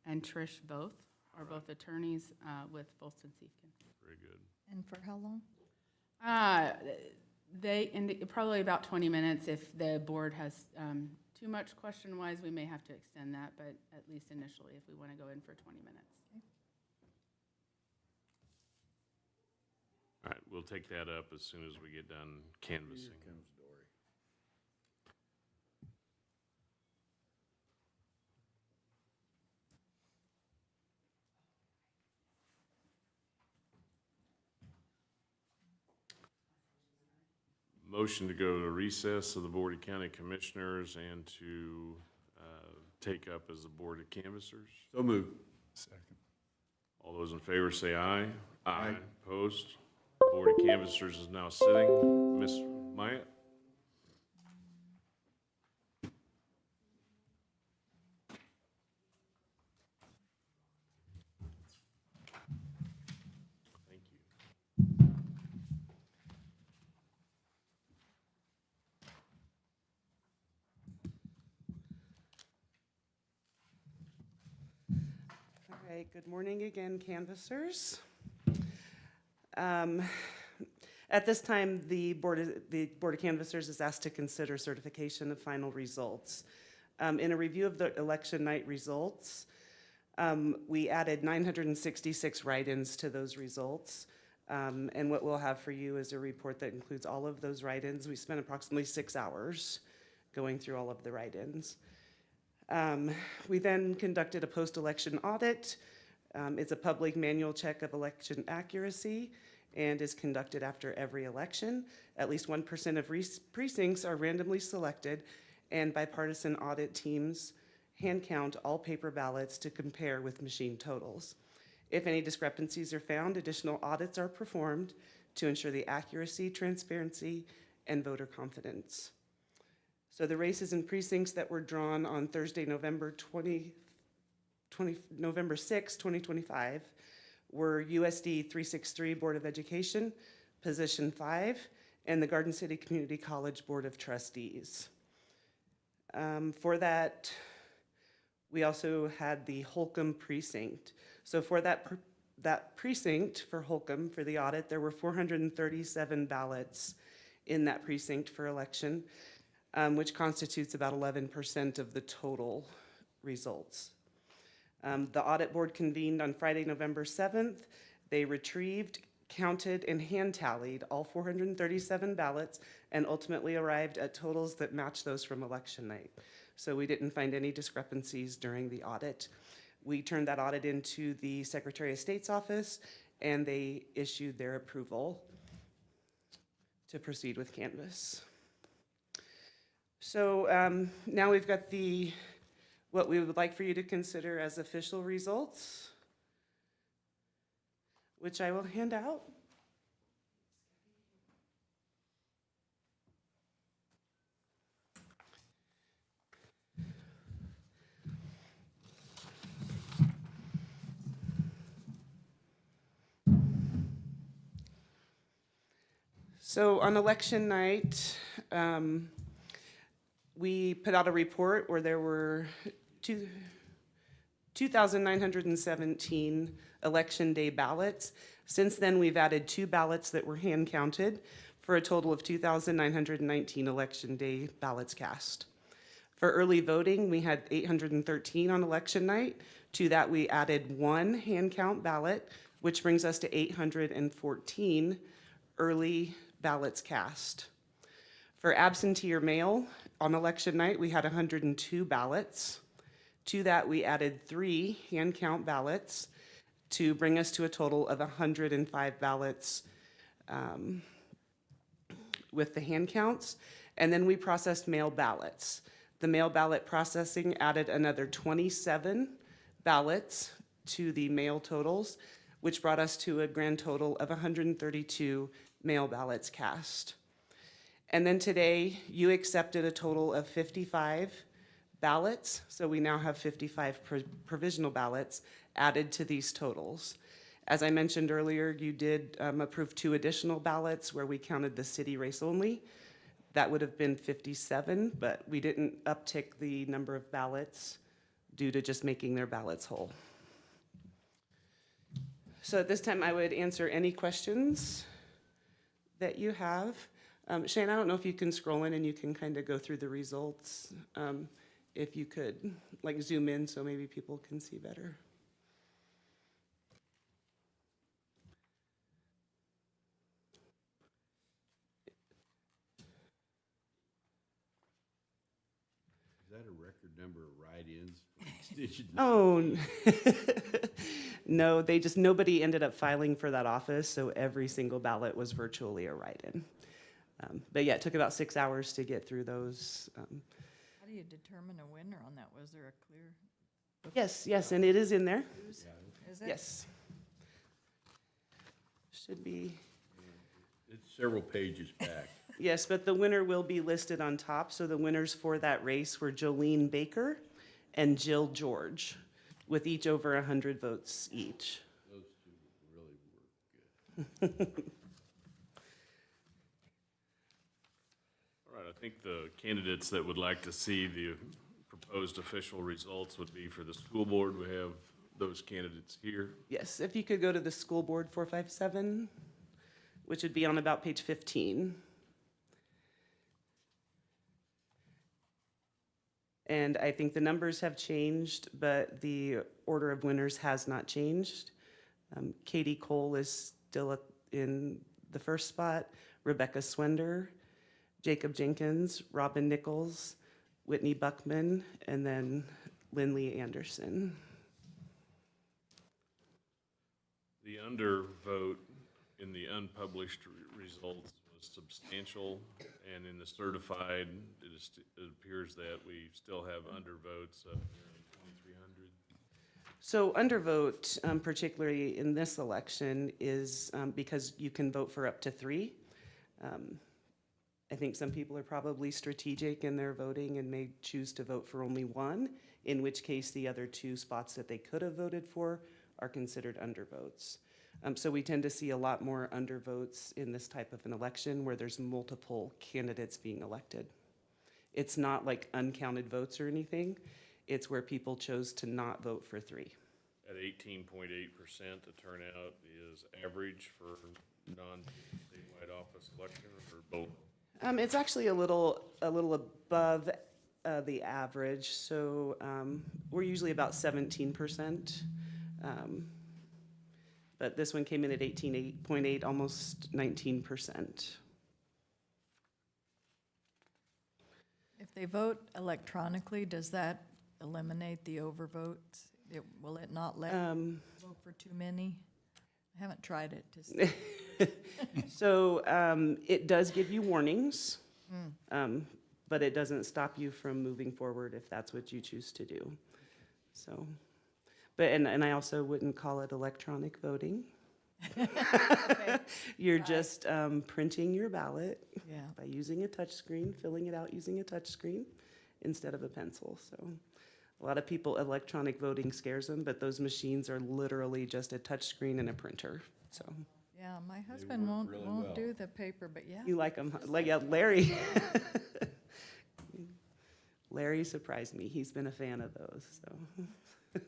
and Trish Voth are both attorneys with Folston Siefken. Very good. And for how long? Probably about 20 minutes. If the board has too much question-wise, we may have to extend that, but at least initially, if we want to go in for 20 minutes. All right, we'll take that up as soon as we get done canvassing. Motion to go to recess of the Board of County Commissioners and to take up as the Board of Canvassers. So moved. Second. All those in favor say aye. Aye. Opposed? Board of Canvassers is now sitting. Ms. Myatt? Thank you. All right, good morning again, canvassers. At this time, the Board of Canvassers is asked to consider certification of final results. In a review of the election night results, we added 966 write-ins to those results. And what we'll have for you is a report that includes all of those write-ins. We spent approximately 6 hours going through all of the write-ins. We then conducted a post-election audit. It's a public manual check of election accuracy and is conducted after every election. At least 1% of precincts are randomly selected, and bipartisan audit teams hand count all paper ballots to compare with machine totals. If any discrepancies are found, additional audits are performed to ensure the accuracy, transparency, and voter confidence. So the races and precincts that were drawn on Thursday, November 6, 2025, were USD 363 Board of Education, Position 5, and the Garden City Community College Board of Trustees. For that, we also had the Holcomb precinct. So for that precinct for Holcomb, for the audit, there were 437 ballots in that precinct for election, which constitutes about 11% of the total results. The audit board convened on Friday, November 7th. They retrieved, counted, and hand tallied all 437 ballots and ultimately arrived at totals that match those from election night. So we didn't find any discrepancies during the audit. We turned that audit into the Secretary of State's office, and they issued their approval to proceed with canvass. So now we've got what we would like for you to consider as official results, which I will hand out. So on election night, we put out a report where there were 2,917 election day ballots. Since then, we've added 2 ballots that were hand counted for a total of 2,919 election day ballots cast. For early voting, we had 813 on election night. To that, we added 1 hand count ballot, which brings us to 814 early ballots cast. For absentee or mail, on election night, we had 102 ballots. To that, we added 3 hand count ballots to bring us to a total of 105 ballots with the hand counts. And then we processed mail ballots. The mail ballot processing added another 27 ballots to the mail totals, which brought us to a grand total of 132 mail ballots cast. And then today, you accepted a total of 55 ballots, so we now have 55 provisional ballots added to these totals. As I mentioned earlier, you did approve 2 additional ballots where we counted the city race only. That would have been 57, but we didn't uptick the number of ballots due to just making their ballots whole. So at this time, I would answer any questions that you have. Shane, I don't know if you can scroll in and you can kind of go through the results. If you could, like, zoom in so maybe people can see better. Is that a record number of write-ins? Oh, no, nobody ended up filing for that office, so every single ballot was virtually a write-in. But yeah, it took about 6 hours to get through those. How do you determine a winner on that? Was there a clear? Yes, and it is in there. Is it? Yes. Should be. It's several pages back. Yes, but the winner will be listed on top. So the winners for that race were Jolene Baker and Jill George, with each over 100 votes each. Those 2 really work good. All right, I think the candidates that would like to see the proposed official results would be for the school board. We have those candidates here. Yes, if you could go to the school board 457, which would be on about page 15. And I think the numbers have changed, but the order of winners has not changed. Katie Cole is still in the first spot, Rebecca Swender, Jacob Jenkins, Robin Nichols, Whitney Buckman, and then Lindley Anderson. The undervote in the unpublished results was substantial, and in the certified, it appears that we still have undervotes of nearly 2,300. So undervote, particularly in this election, is because you can vote for up to 3. I think some people are probably strategic in their voting and may choose to vote for only 1, in which case the other 2 spots that they could have voted for are considered undervotes. So we tend to see a lot more undervotes in this type of an election where there's multiple candidates being elected. It's not like uncounted votes or anything. It's where people chose to not vote for 3. At 18.8%, the turnout is average for non-statewide office election or both? It's actually a little above the average. So we're usually about 17%. But this one came in at 18.8, almost 19%. If they vote electronically, does that eliminate the overvotes? Will it not let vote for too many? I haven't tried it to see. So it does give you warnings, but it doesn't stop you from moving forward if that's what you choose to do. So, but and I also wouldn't call it electronic voting. Okay. You're just printing your ballot Yeah. by using a touch screen, filling it out using a touch screen instead of a pencil. So a lot of people, electronic voting scares them, but those machines are literally just a touch screen and a printer. So. Yeah. Yeah, my husband work won't, really won't well. do the paper, but yeah. You like them, like, yeah, Larry. Larry surprised me. He's been a fan of those, so.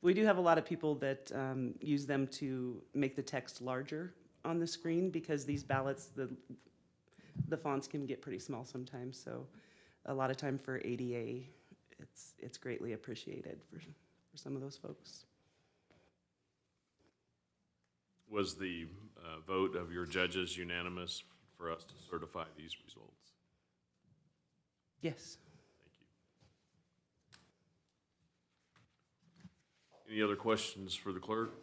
We do have a lot of people that use them to make the text larger on the screen because these ballots, the fonts can get pretty small sometimes. So a lot of time for ADA, it's greatly appreciated for some of those folks. Was the vote of your judges unanimous for us to certify these results? Yes. Thank you. Any other questions for the clerk?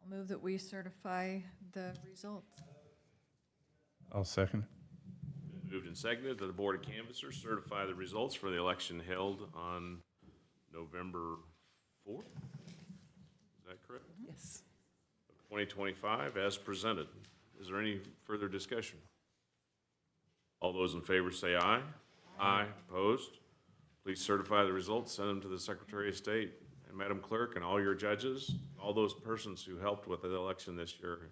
I'll move that we certify the results. I'll second it. Moved and seconded that the Board of Canvassers certify the results for the election held on November 4th. Is that correct? Yes. 2025 as presented. Is there any further discussion? All those in favor say aye. Aye. Opposed? Please certify the results, send them to the Secretary of State and Madam Clerk and all your judges, all those persons who helped with the election this year,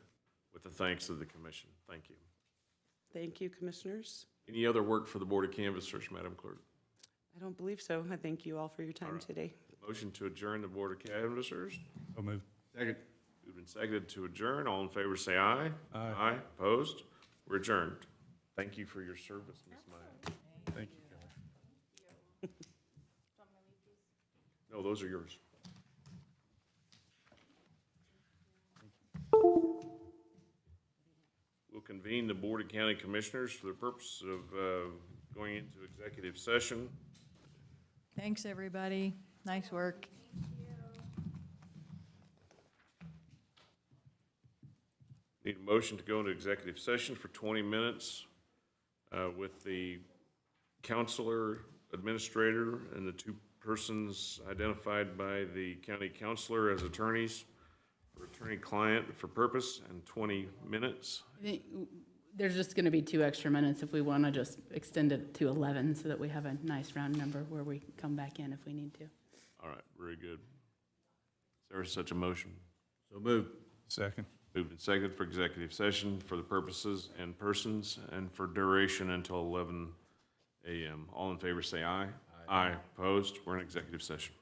with the thanks of the commission. Thank you. Thank you, Commissioners. Any other work for the Board of Canvassers, Madam Clerk? I don't believe so. I thank you all for your time right. today. Motion to adjourn the Board of Canvassers. So moved. Second. Moved and seconded to adjourn. All in favor say aye. Aye. Aye. Opposed? We're adjourned. Thank you for your service, Ms. Maya. Thank you. No, those are yours. We'll convene the Board of County Commissioners for the purpose of going into executive session. Thanks, everybody. Nice work. Need a motion to go into executive session for 20 minutes with the counselor, administrator, and the two persons identified by the county counselor as attorneys for attorney-client for purpose, and 20 minutes. I think there's just going to be 2 extra minutes if we want to just extend it to 11 so that we have a nice round number where we come back in if we need to. All right, very good. Is there such a motion? So moved. Second. Moved and seconded for executive session for the purposes and persons and for duration until 11 a.m. All in favor say aye. Aye. Opposed? We're in executive session.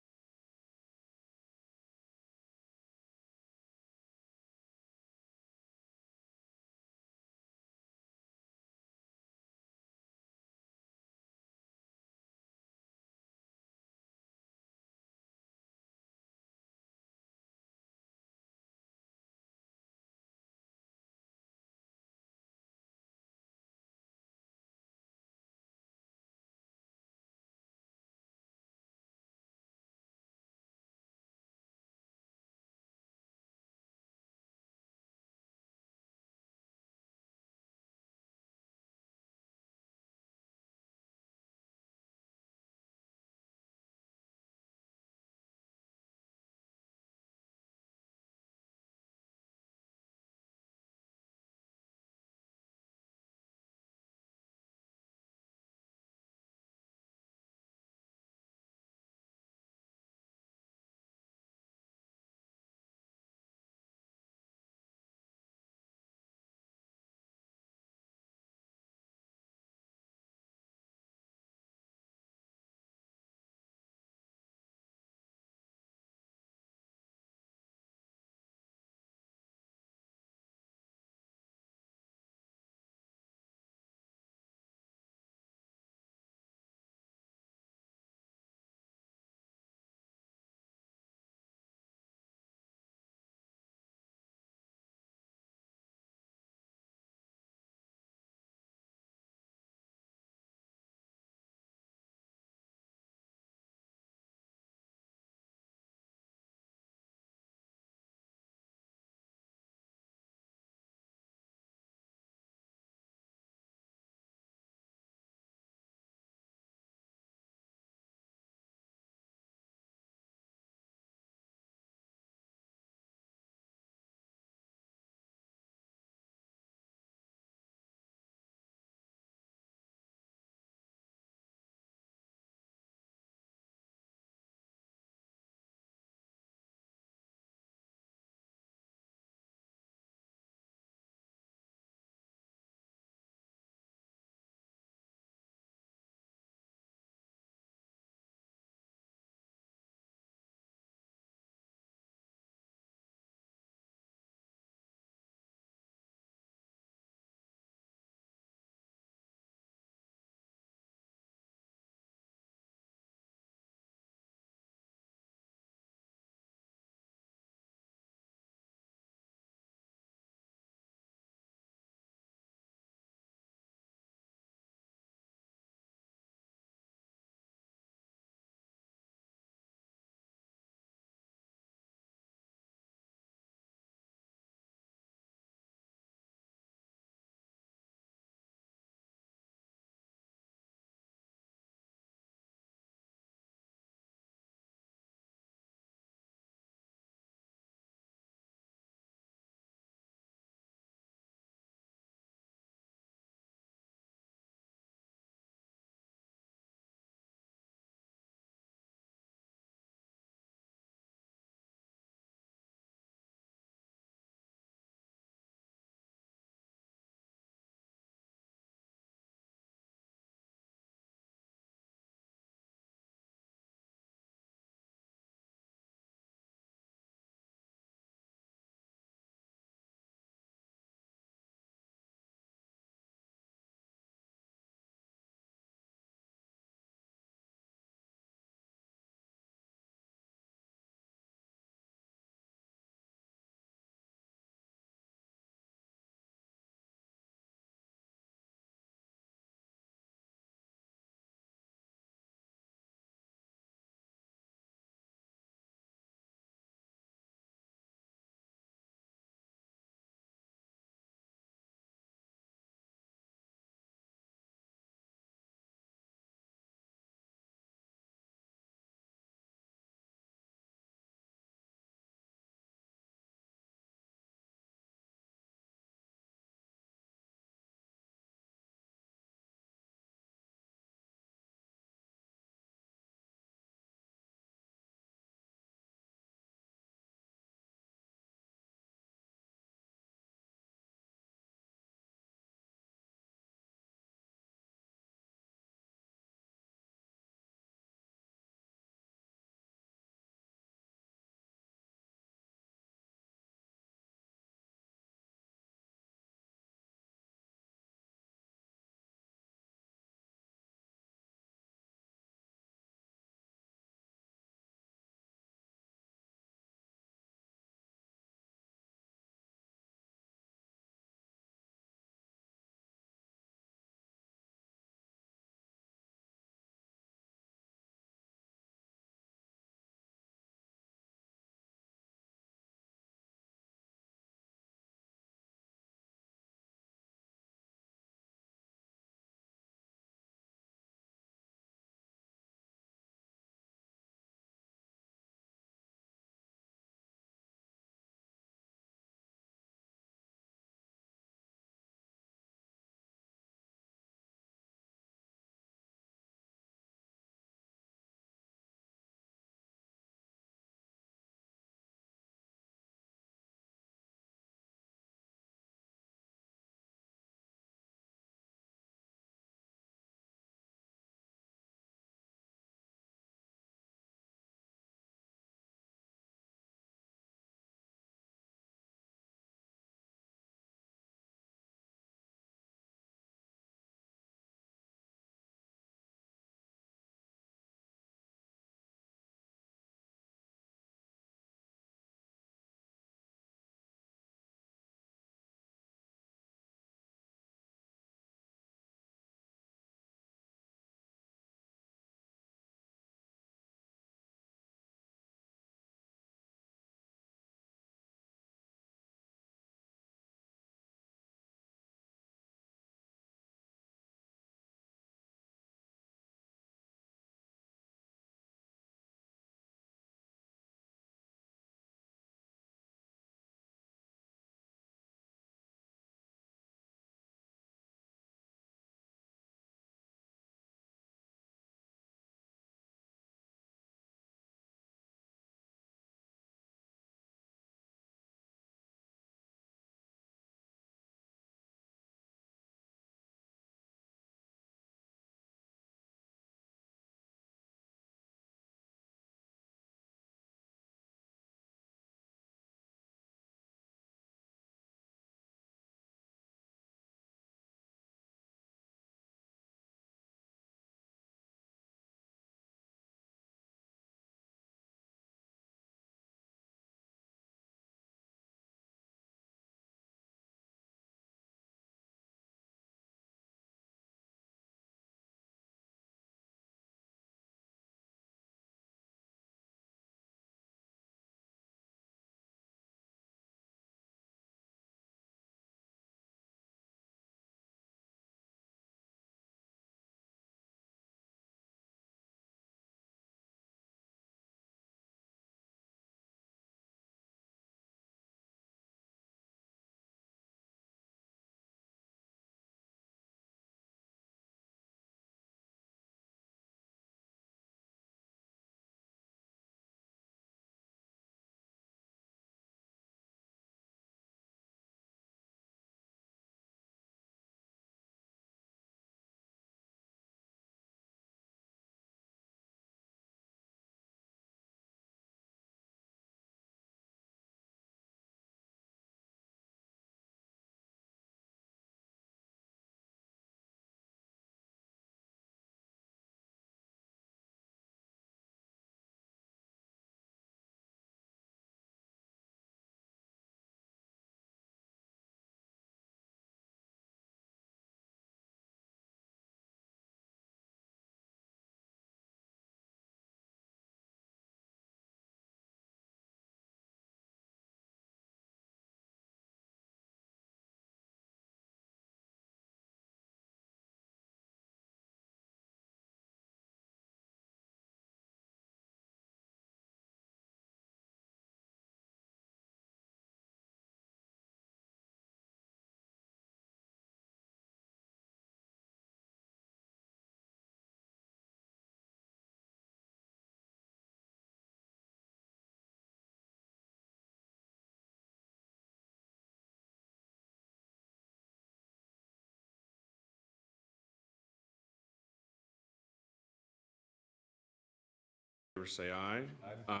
favor, say aye. Aye.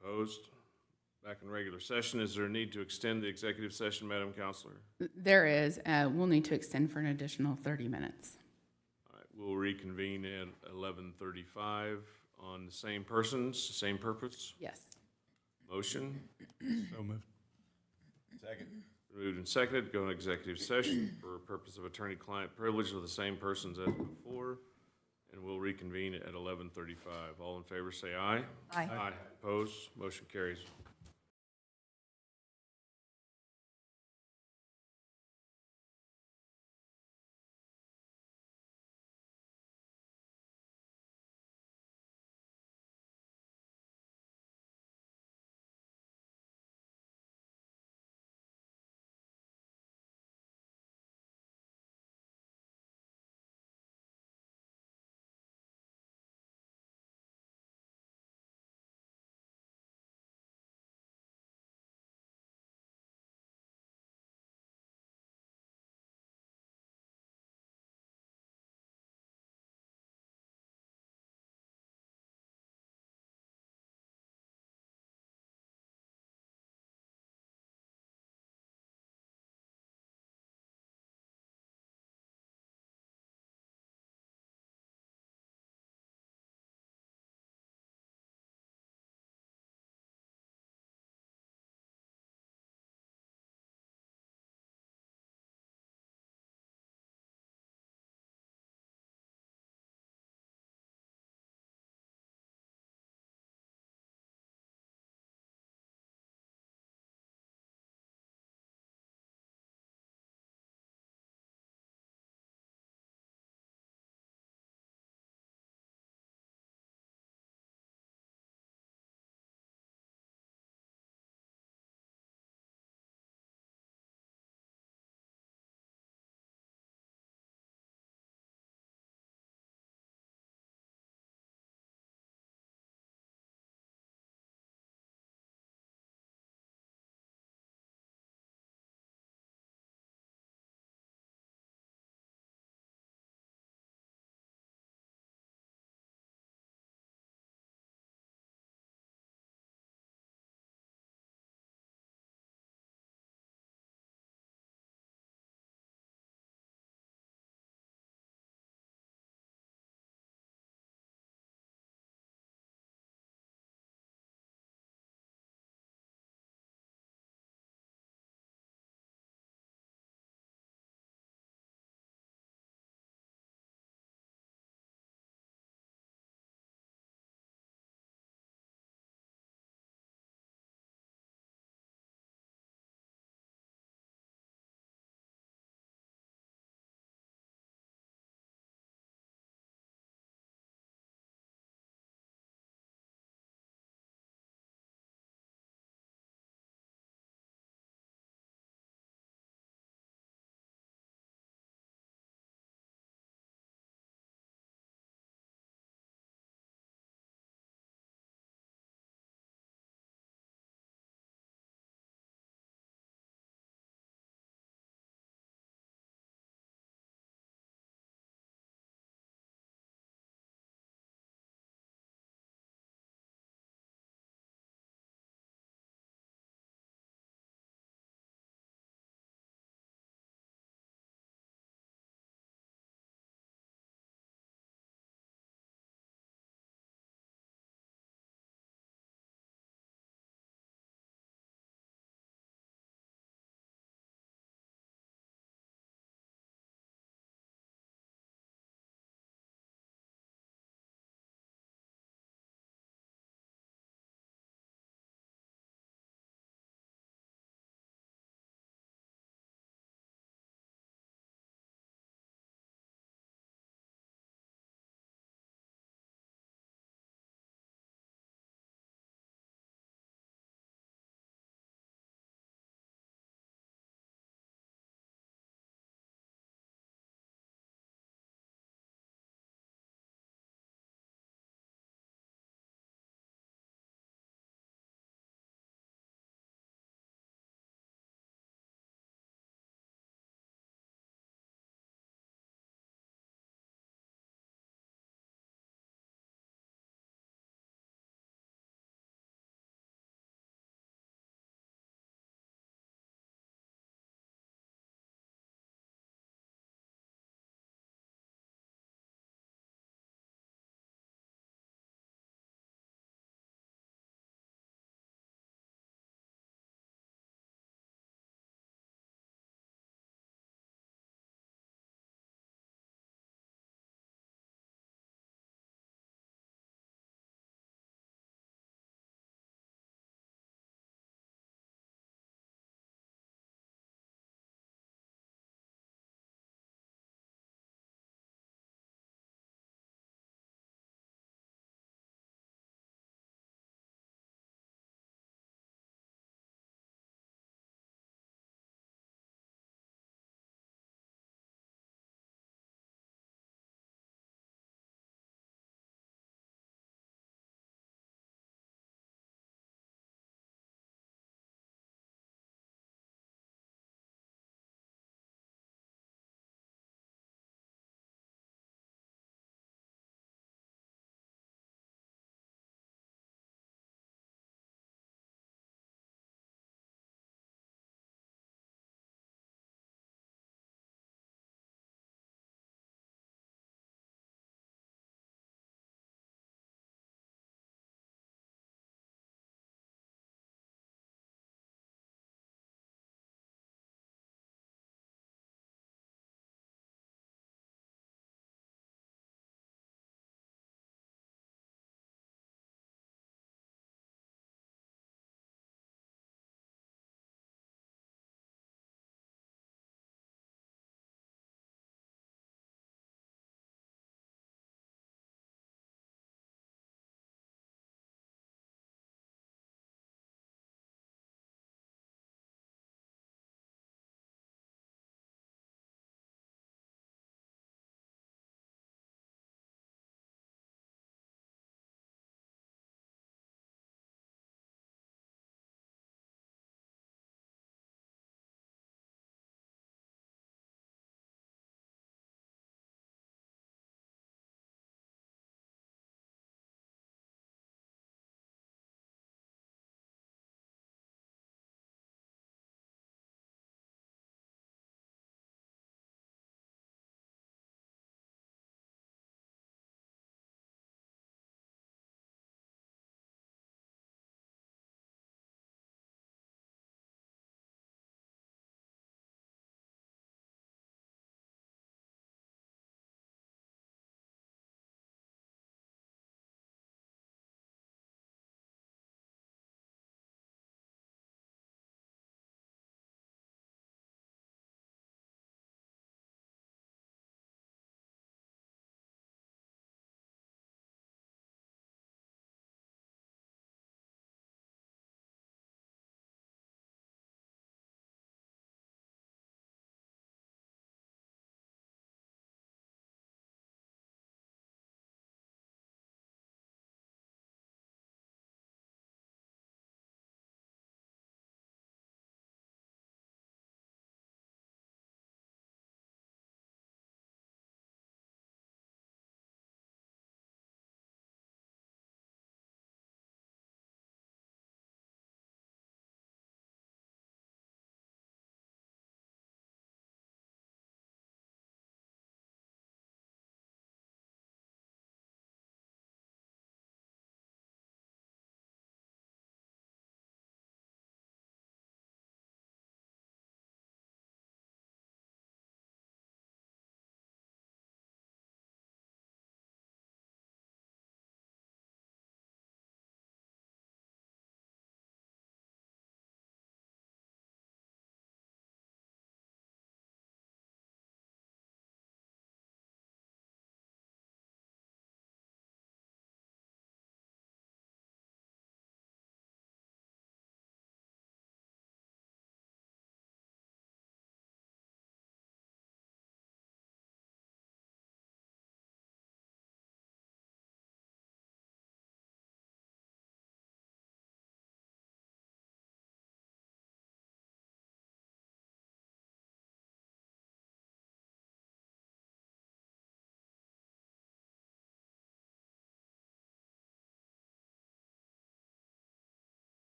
Opposed? Back in regular session. Is there a need to extend the executive session, Madam Counselor? There is, we'll need to extend for an additional 30 minutes. All right, we'll reconvene at 11:35 on the same persons, same purpose. Yes. Motion? So moved. Second. Moved and seconded, go into executive session for purpose of attorney-client privilege with the same persons as before, and we'll reconvene at 11:35. All in favor, say aye. Aye. Aye. Opposed? Motion carries.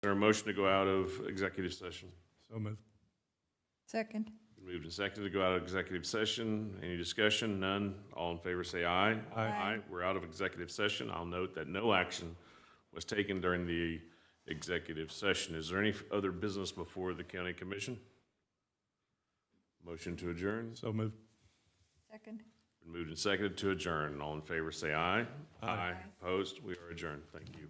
there a motion to go out of executive session? So moved. Second. Moved and seconded to go out of executive session. Any discussion? None. All in favor say aye. Aye. We're out of executive session. I'll note that no action was taken during the executive session. Is there any other business before the county commission? Motion to adjourn. So moved. Second. Been moved and seconded to adjourn. All in favor say aye. Aye. Opposed? We are adjourned. Thank you.